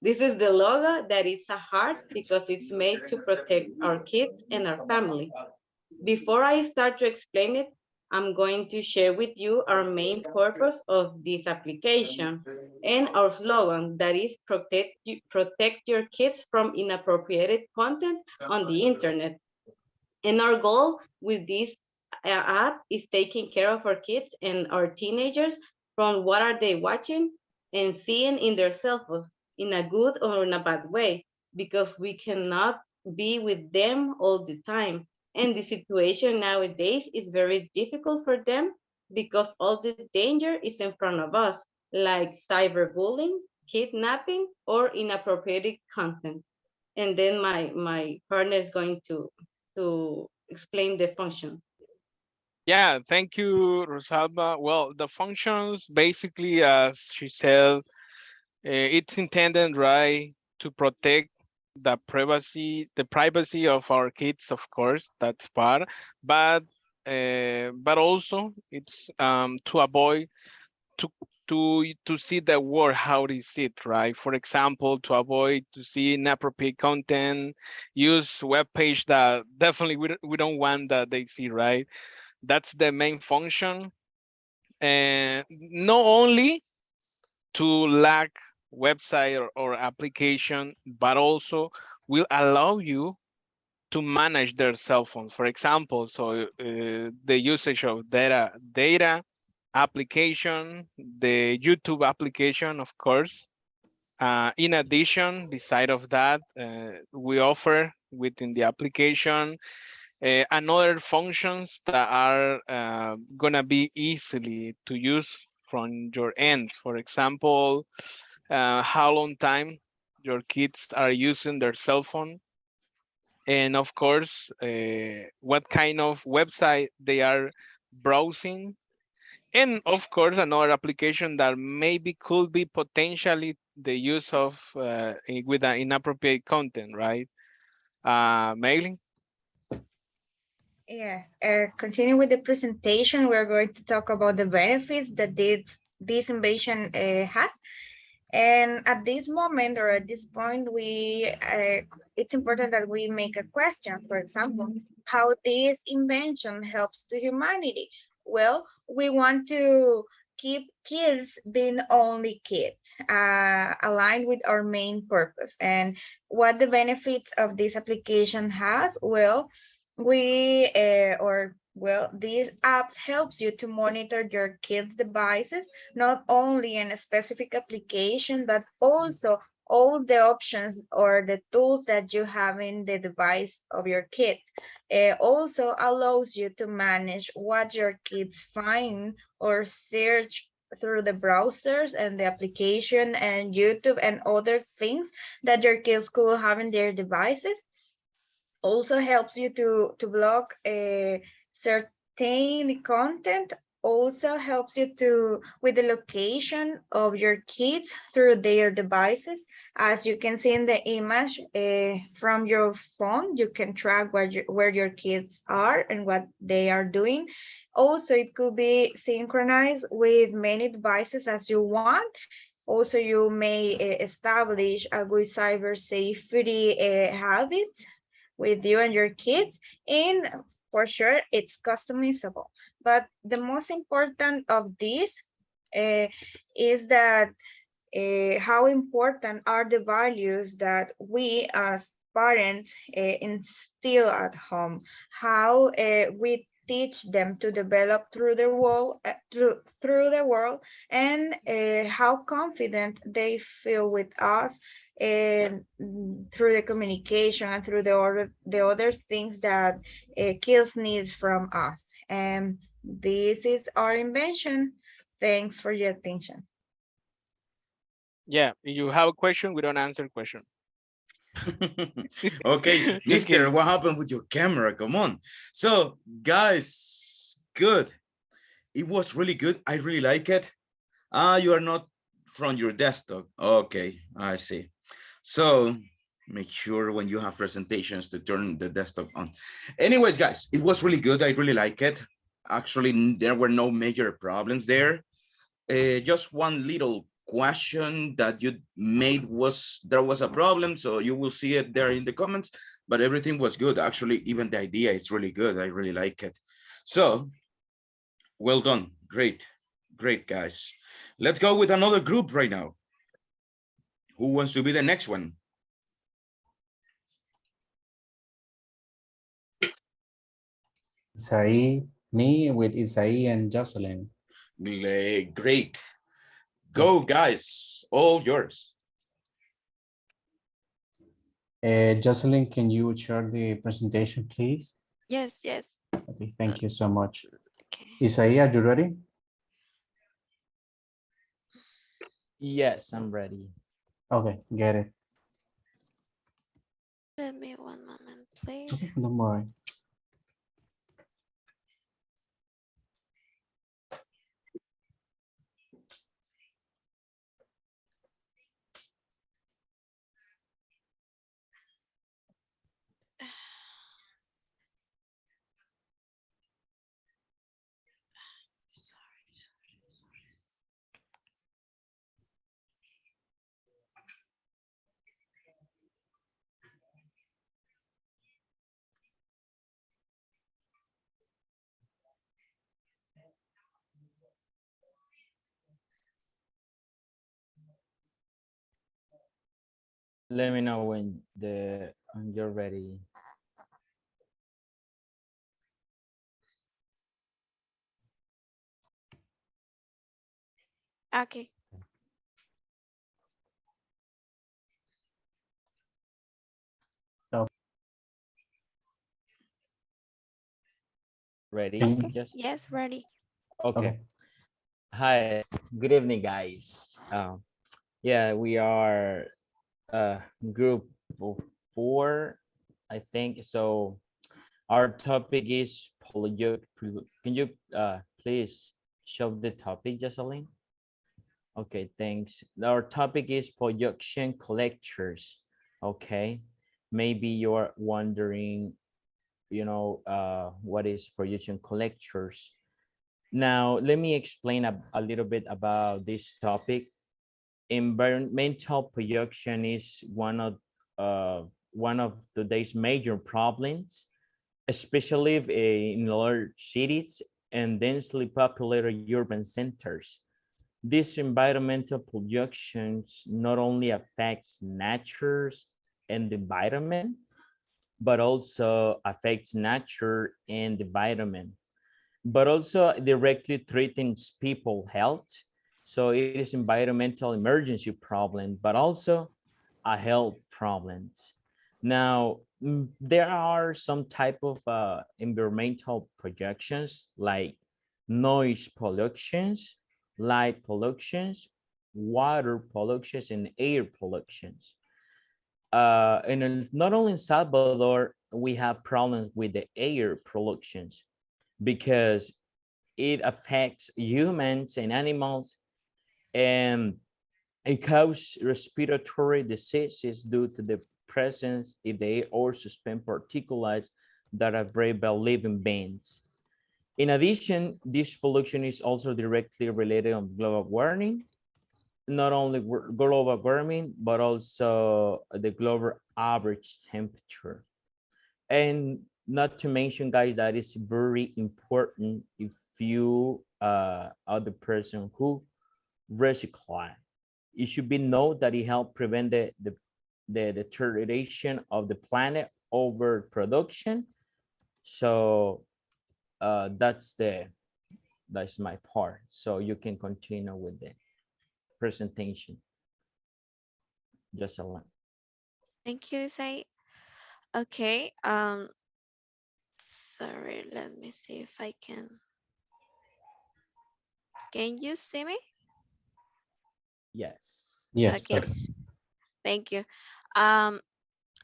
This is the logo that it's a heart because it's made to protect our kids and our family. Before I start to explain it, I'm going to share with you our main purpose of this application and our slogan that is protect your kids from inappropriate content on the internet. And our goal with this app is taking care of our kids and our teenagers from what are they watching and seeing in their cell phones in a good or in a bad way, because we cannot be with them all the time. And the situation nowadays is very difficult for them because all the danger is in front of us, like cyberbullying, kidnapping, or inappropriate content. And then my partner is going to explain the function. Yeah, thank you, Rosalba. Well, the functions basically, as she said, it's intended, right, to protect the privacy of our kids, of course, that's part, but also it's to avoid to to see the world how it is it, right? For example, to avoid to see inappropriate content, use web page that definitely we don't want that they see, right? That's the main function, and not only to lack website or application, but also will allow you to manage their cell phones. For example, so the usage of data application, the YouTube application, of course. In addition, beside of that, we offer within the application another functions that are gonna be easily to use from your end. For example, how long time your kids are using their cell phone, and of course, what kind of website they are browsing, and of course, another application that maybe could be potentially the use of with an inappropriate content, right? Mailing. Yes, continue with the presentation. We're going to talk about the benefits that this invention has. And at this moment or at this point, it's important that we make a question. For example, how this invention helps to humanity. Well, we want to keep kids being only kids, aligned with our main purpose. And what the benefits of this application has? Well, these apps helps you to monitor your kids' devices, not only in a specific application, but also all the options or the tools that you have in the device of your kids. It also allows you to manage what your kids find or search through the browsers and the application and YouTube and other things that your kids could have in their devices. Also helps you to block certain content also helps you to with the location of your kids through their devices. As you can see in the image, from your phone, you can track where your kids are and what they are doing. Also, it could be synchronized with many devices as you want. Also, you may establish a good cyber safety habit with you and your kids, and for sure it's customizable. But the most important of this uh, is that how important are the values that we as parents instill at home, how we teach them to develop through the world, through the world, and how confident they feel with us, and through the communication and through the other things that kids need from us. And this is our invention. Thanks for your attention. Yeah, you have a question, we don't answer question. Okay, Just Mister, kidding. what happened with your camera? Come on. So, guys, good. It was really good. I really like it. You are not from your desktop. Okay, I see. So make sure when you have presentations to turn the desktop on. Anyways, guys, it was really good. I really like it. Actually, there were no major problems there. Just one little question that you made was there was a problem, so you will see it there in the comments, but everything was good. Actually, even the idea is really good. I really like it. So well done. Great. Great, guys. Let's go with another group right now. Who wants to be the next one? Isai, me with Isai and Jocelyn. Great. Go, guys. All yours. Jocelyn, can you share the presentation, please? Yes, yes. Okay, thank you so much. Okay. Isai, are you ready? Yes, I'm ready. Okay, get it. Let me one moment, please. Okay, don't worry. Let me know when you're ready. Okay. Ready? Okay. Just Yes, ready. okay. Hi, good evening, guys. Yeah, we are group of 4, I think. So our topic is Can you please show the topic, Jocelyn? Okay, thanks. Our topic is pollution collectors. Okay, maybe you're wondering, what is pollution collectors? Now, let me explain a little bit about this topic. Environmental pollution is one of today's major problems, especially in large cities and densely populated urban centers. These environmental pollutions not only affects nature and the environment, but also affects nature and the environment, but also directly threatens people health. So it is environmental emergency problem, but also a health problems. Now, there are some type of environmental projections like noise pollutions, light pollutions, water pollutions, and air pollutions. Not only in Salvador, we have problems with the air pollutions because it affects humans and animals, and it causes respiratory diseases due to the presence in the air or suspend particulates that are breathed by living beings. In addition, this pollution is also directly related on global warming, not only global warming, but also the global average temperature. And not to mention, guys, that is very important if you are the person who recycle. It should be known that it helps prevent the deterioration of the planet over production. So that's my part. So you can continue with the presentation. Just a line. Thank you, Sai. Okay. Sorry, let me see if I can. Can you see me? Yes. Yes, Okay. perfect. Thank you. Um,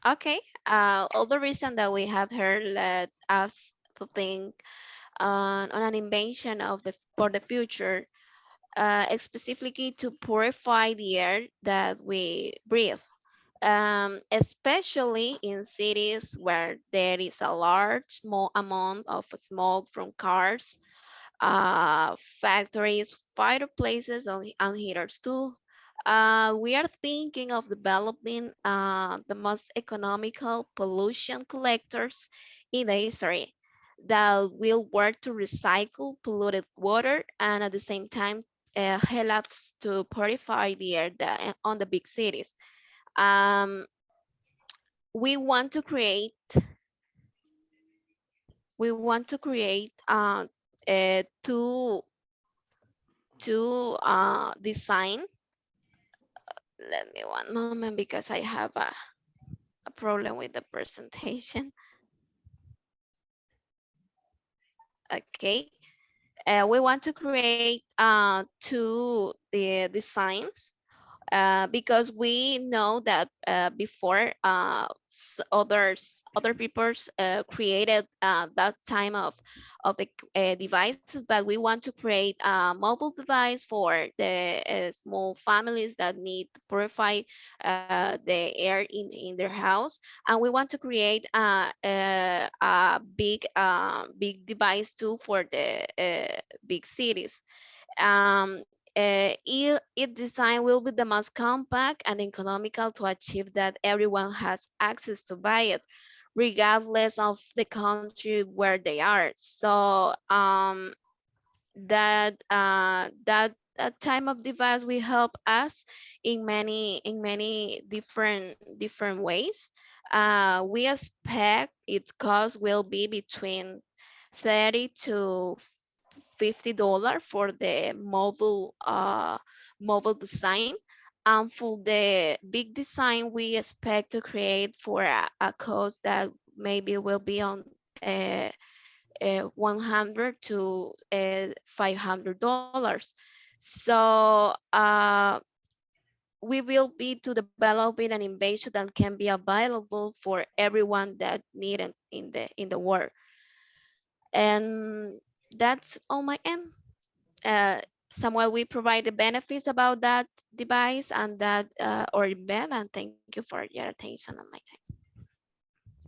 okay. All the reason that we have heard led us to think on an invention of the for the future, specifically to purify the air that we breathe. Especially in cities where there is a large small amount of smoke from cars, factories, fireplaces, and heaters too. We are thinking of developing the most economical pollution collectors in the history that will work to recycle polluted water and at the same time help us to purify the air on the big cities. Um, we want to create we want to create two design. Let me one moment because I have a problem with the presentation. Okay. We want to create two the designs because we know that before other people's created that time of devices, but we want to create a mobile device for the small families that need to purify the air in their house, and we want to create a big device too for the big cities. um, its design will be the most compact and economical to achieve that everyone has access to buy it, regardless of the country where they are. So that type of device will help us in many different ways. We expect its cost will be between 30 to $50 for the mobile design. And for the big design, we expect to create for a cost that maybe will be on 100 to $500. So we will be to developing an invention that can be available for everyone that need it in the world. And that's on my end. Samuel, we provide the benefits about that device and that or event, and thank you for your attention on my time.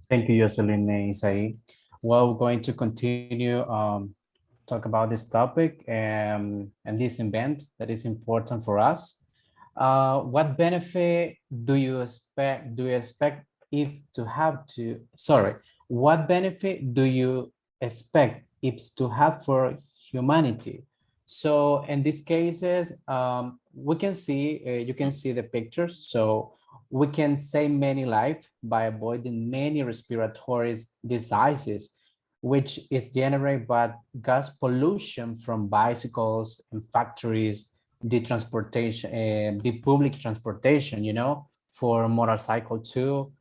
Thank you, Jocelyn and Isai. Well, we're going to continue talk about this topic and this event that is important for us. What benefit do you expect if to have to, sorry, what benefit do you expect if to have for humanity? So in these cases, we can see, you can see the pictures. So we can save many lives by avoiding many respiratory diseases, which is generated by gas pollution from bicycles and factories, the transportation, the public transportation, you know, for motorcycle too.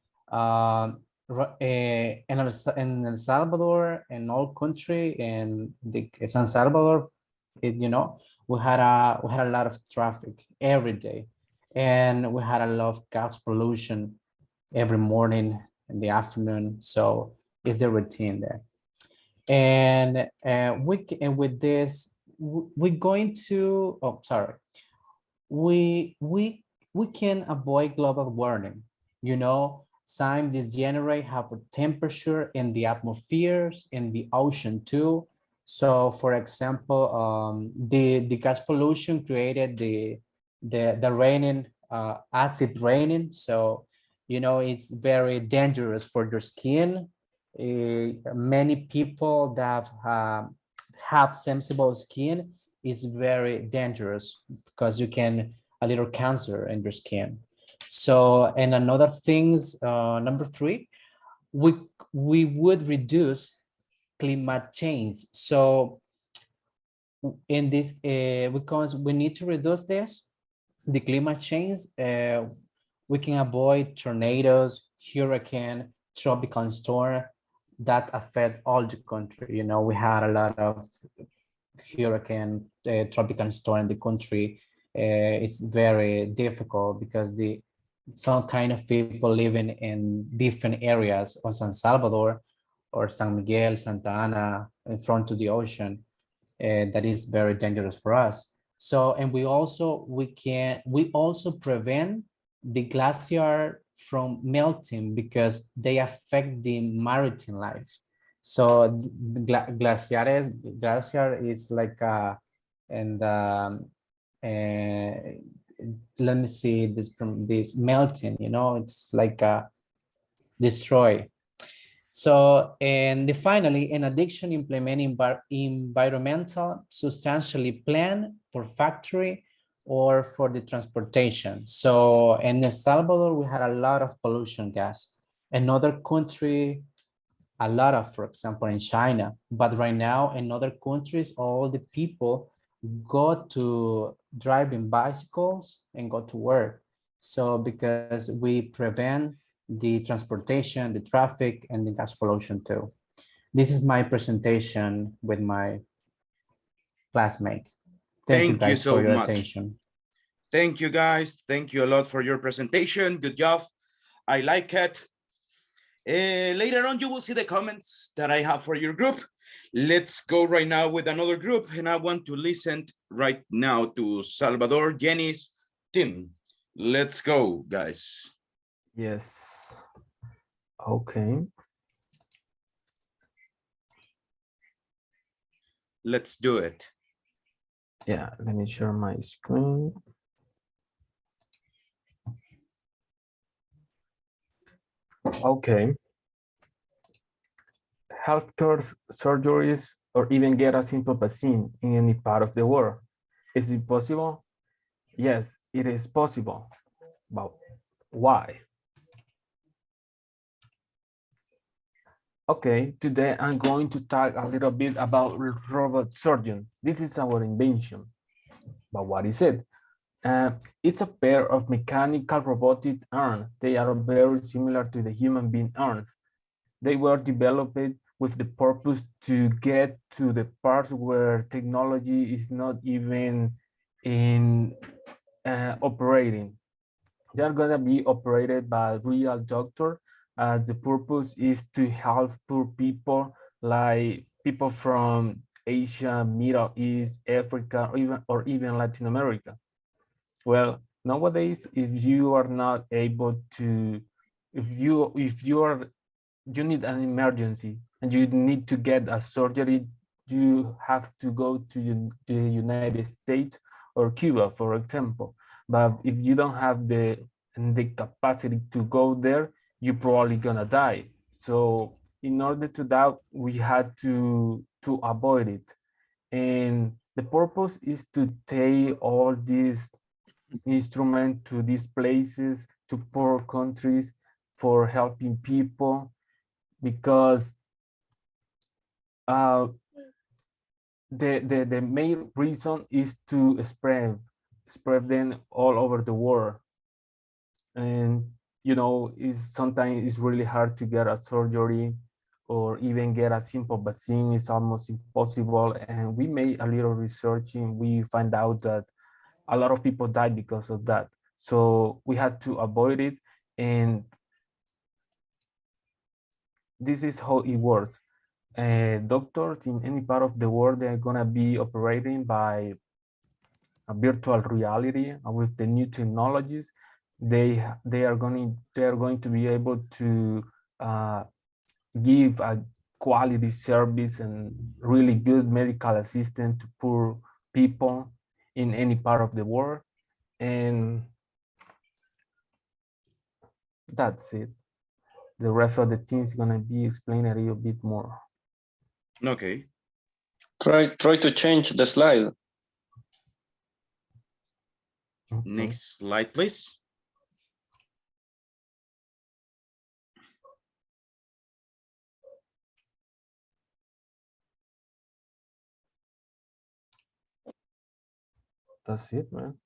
In El Salvador, in all country, in the San Salvador, you know, we had a lot of traffic every day, and we had a lot of gas pollution every morning in the afternoon. So it's the routine there. And and with this, we're going to, oh, sorry, we we we can avoid global warming. You know, scientists generate have a temperature in the atmospheres, in the ocean too. So, for example, the gas pollution created the raining, acid raining. So, you know, it's very dangerous for your skin. Many people that have sensible skin is very dangerous because you can a little cancer in your skin. So, and another things, number three, we we would reduce climate change. So in this, because we need to reduce this, the climate change, we can avoid tornadoes, hurricane, tropical storm that affect all the country. You know, we had a lot of hurricane, tropical storm in the country. It's very difficult because some kind of people living in different areas of San Salvador or San Miguel, Santa Ana, in front of the ocean. That is very dangerous for us. So, and we also prevent the glacier from melting because they affect the maritime life. So glacier is like and uh, let me see this from this melting, you know, it's like destroy. So, and finally, in addition, implementing environmental substantially plan for factory or for the transportation. So in El Salvador, we had a lot of pollution gas. Another country, a lot of, for example, in China, but right now in other countries, all the people go to driving bicycles and go to work. So because we prevent the transportation, the traffic, and the gas pollution too. This is my presentation with my classmate. Thank you Thank you guys for so your much. attention. Thank you, guys. Thank you a lot for your presentation. Good job. I like it. Later on, you will see the comments that I have for your group. Let's go right now with another group, and I want to listen right now to Salvador, Jenny's team. Let's go, guys. Yes. Okay. Let's do it. Yeah, let me share my screen. Okay. Healthcare surgeries or even get a simple vaccine in any part of the world. Is it possible? Yes, it is possible. But why? Okay, today I'm going to talk a little bit about robot surgeon. This is our invention. But what is it? It's a pair of mechanical robotic arms. They are very similar to the human being arms. They were developed with the purpose to get to the parts where technology is not even in operating. They're gonna be operated by real doctor. The purpose is to help poor people like people from Asia, Middle East, Africa, or even Latin America. Well, nowadays, if you are not able to, if you need an emergency and you need to get a surgery, you have to go to the United States or Cuba, for example. But if you don't have the capacity to go there, you're probably gonna die. So in order to that, we had to avoid it. And the purpose is to take all these instruments to these places, to poor countries for helping people, because uh, the main reason is to spread them all over the world. And you know, sometimes it's really hard to get a surgery or even get a simple vaccine. It's almost impossible. And we made a little research and we find out that a lot of people died because of that. So we had to avoid it. And this is how it works. doctors in any part of the world, they're gonna be operating by a virtual reality with the new technologies. They are going to be able to give a quality service and really good medical assistance to poor people in any part of the world. And that's it. The rest of the things is gonna be explained a little bit more. Okay. Try to change the slide. Okay. Next slide, please. That's it, man.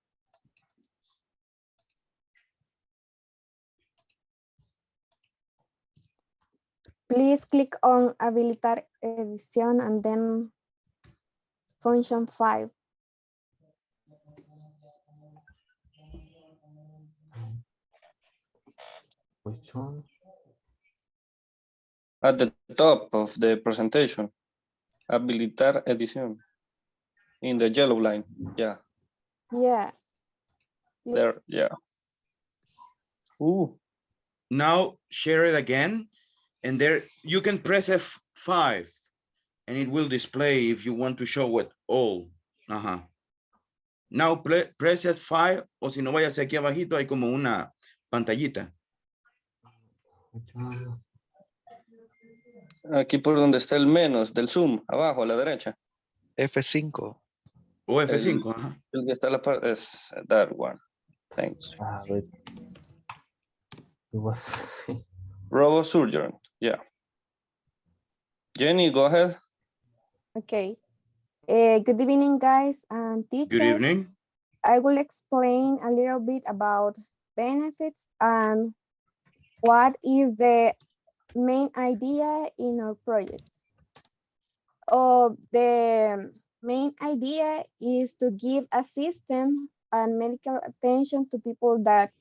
Please click on habilitar edición and then function 5. Which one? At the top of the presentation. Habilitar edición. In the yellow line. Yeah. Yeah. There, yeah. Ooh. Now share it again, and there you can press F5 and it will display if you want to show it all. Now press F5, o si no, vayas aquí abajito, hay como una pantallita. Aquí por donde está el menos del zoom, abajo a la derecha. F5. O F5, ajá. El que está a la parte es that one. Thanks. It was RoboSurgeon, yeah. Jenny, go ahead. Okay. Good evening, guys and teachers. Good evening. I will explain a little bit about benefits and what is the main idea in our project. The main idea is to give assistance and medical attention to people that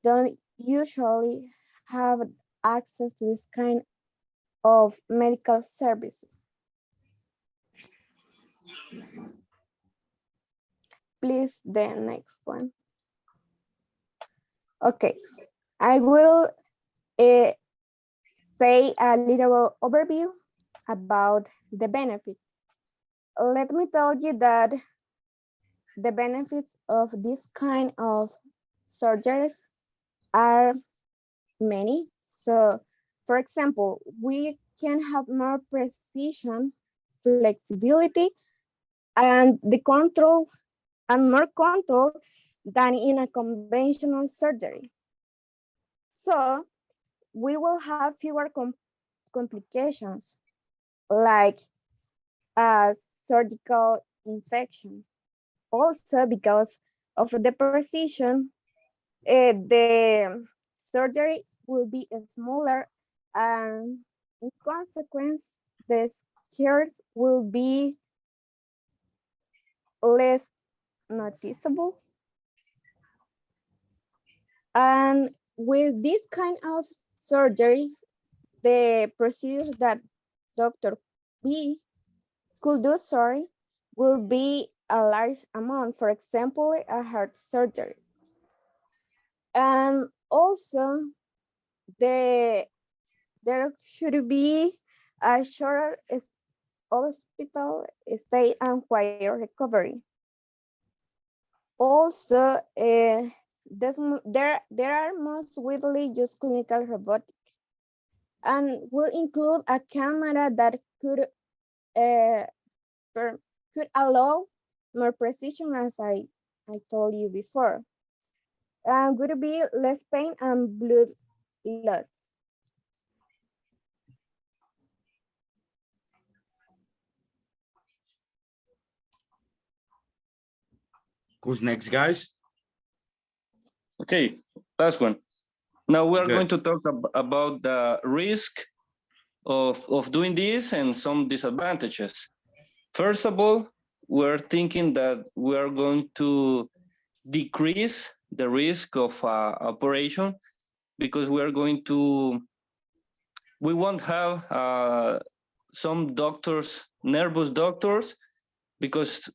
don't usually have access to this kind of medical services. Please, the next one. Okay, I will say a little overview about the benefits. Let me tell you that the benefits of this kind of surgeries are many. So, for example, we can have more precision, flexibility, and the control and more control than in a conventional surgery. So we will have fewer complications like a surgical infection. Also, because of the precision, the surgery will be smaller, and in consequence, the scares will be less noticeable. And with this kind of surgery, the procedures that Dr. B could do, will be a large amount, for example, a heart surgery. And also, there should be a shorter hospital stay and quicker recovery. Also, there are most widely used clinical robotics and will include a camera that could allow more precision, as I told you before. Would be less pain and blood loss. Who's next, guys? Okay, last one. Now we are going to talk about the risk of doing this and some disadvantages. First of all, we're thinking that we are going to decrease the risk of operation because we won't have some doctors, nervous doctors, because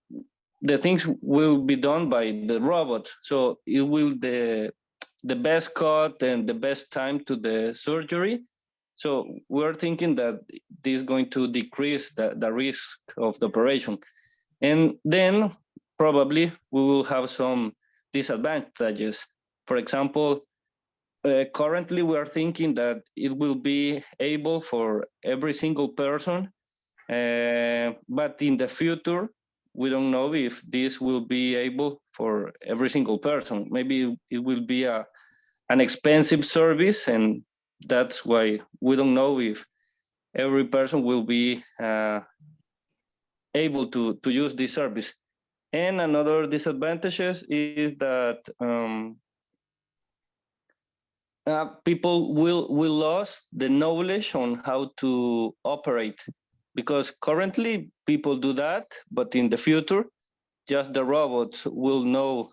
the things will be done by the robot. So it will the best cut and the best time to the surgery. So we're thinking that this is going to decrease the risk of the operation. And then probably we will have some disadvantages. For example, currently we are thinking that it will be able for every single person, but in the future, we don't know if this will be able for every single person. Maybe it will be an expensive service, and that's why we don't know if every person will be able to use this service. And another disadvantages is that people will lose the knowledge on how to operate, because currently people do that, but in the future, just the robots will know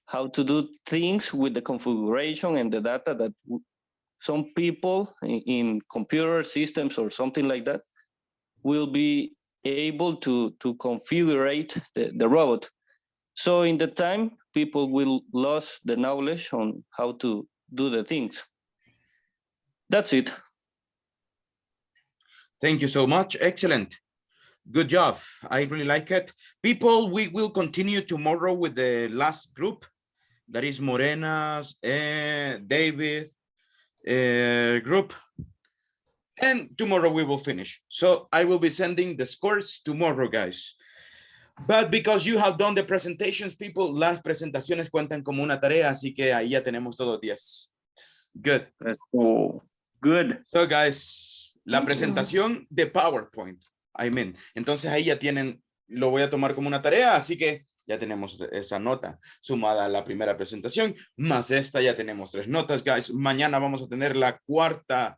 how to do things with the configuration and the data that some people in computer systems or something like that will be able to configure the robot. So in the time, people will lose the knowledge on how to do the things. That's it. Thank you so much. Excellent. Good job. I really like it. People, we will continue tomorrow with the last group. That is Morena's and David group. And tomorrow we will finish. So I will be sending the scores tomorrow, guys. But because you have done the presentations, people, las presentaciones cuentan como una tarea, así que ahí ya tenemos todos 10. Good. That's cool. Good. So, guys, la presentación de PowerPoint. I mean, entonces ahí ya tienen, lo voy a tomar como una tarea, así que ya tenemos esa nota sumada a la primera presentación, más esta ya tenemos 3 notas, guys. Mañana vamos a tener la 4ª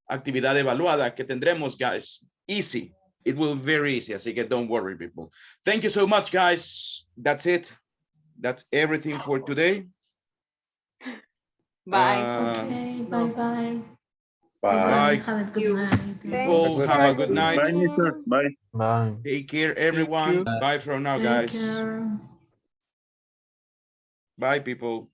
actividad evaluada que tendremos, guys. Easy. It will be very easy, así que don't worry, people. Thank you so much, guys. That's it. That's everything for today. Bye. Okay, bye-bye. Bye. Have a good night. People, have a good night. Bye, mister. Bye. Bye. Take care, everyone. Bye from now, guys. Take care. Bye, people.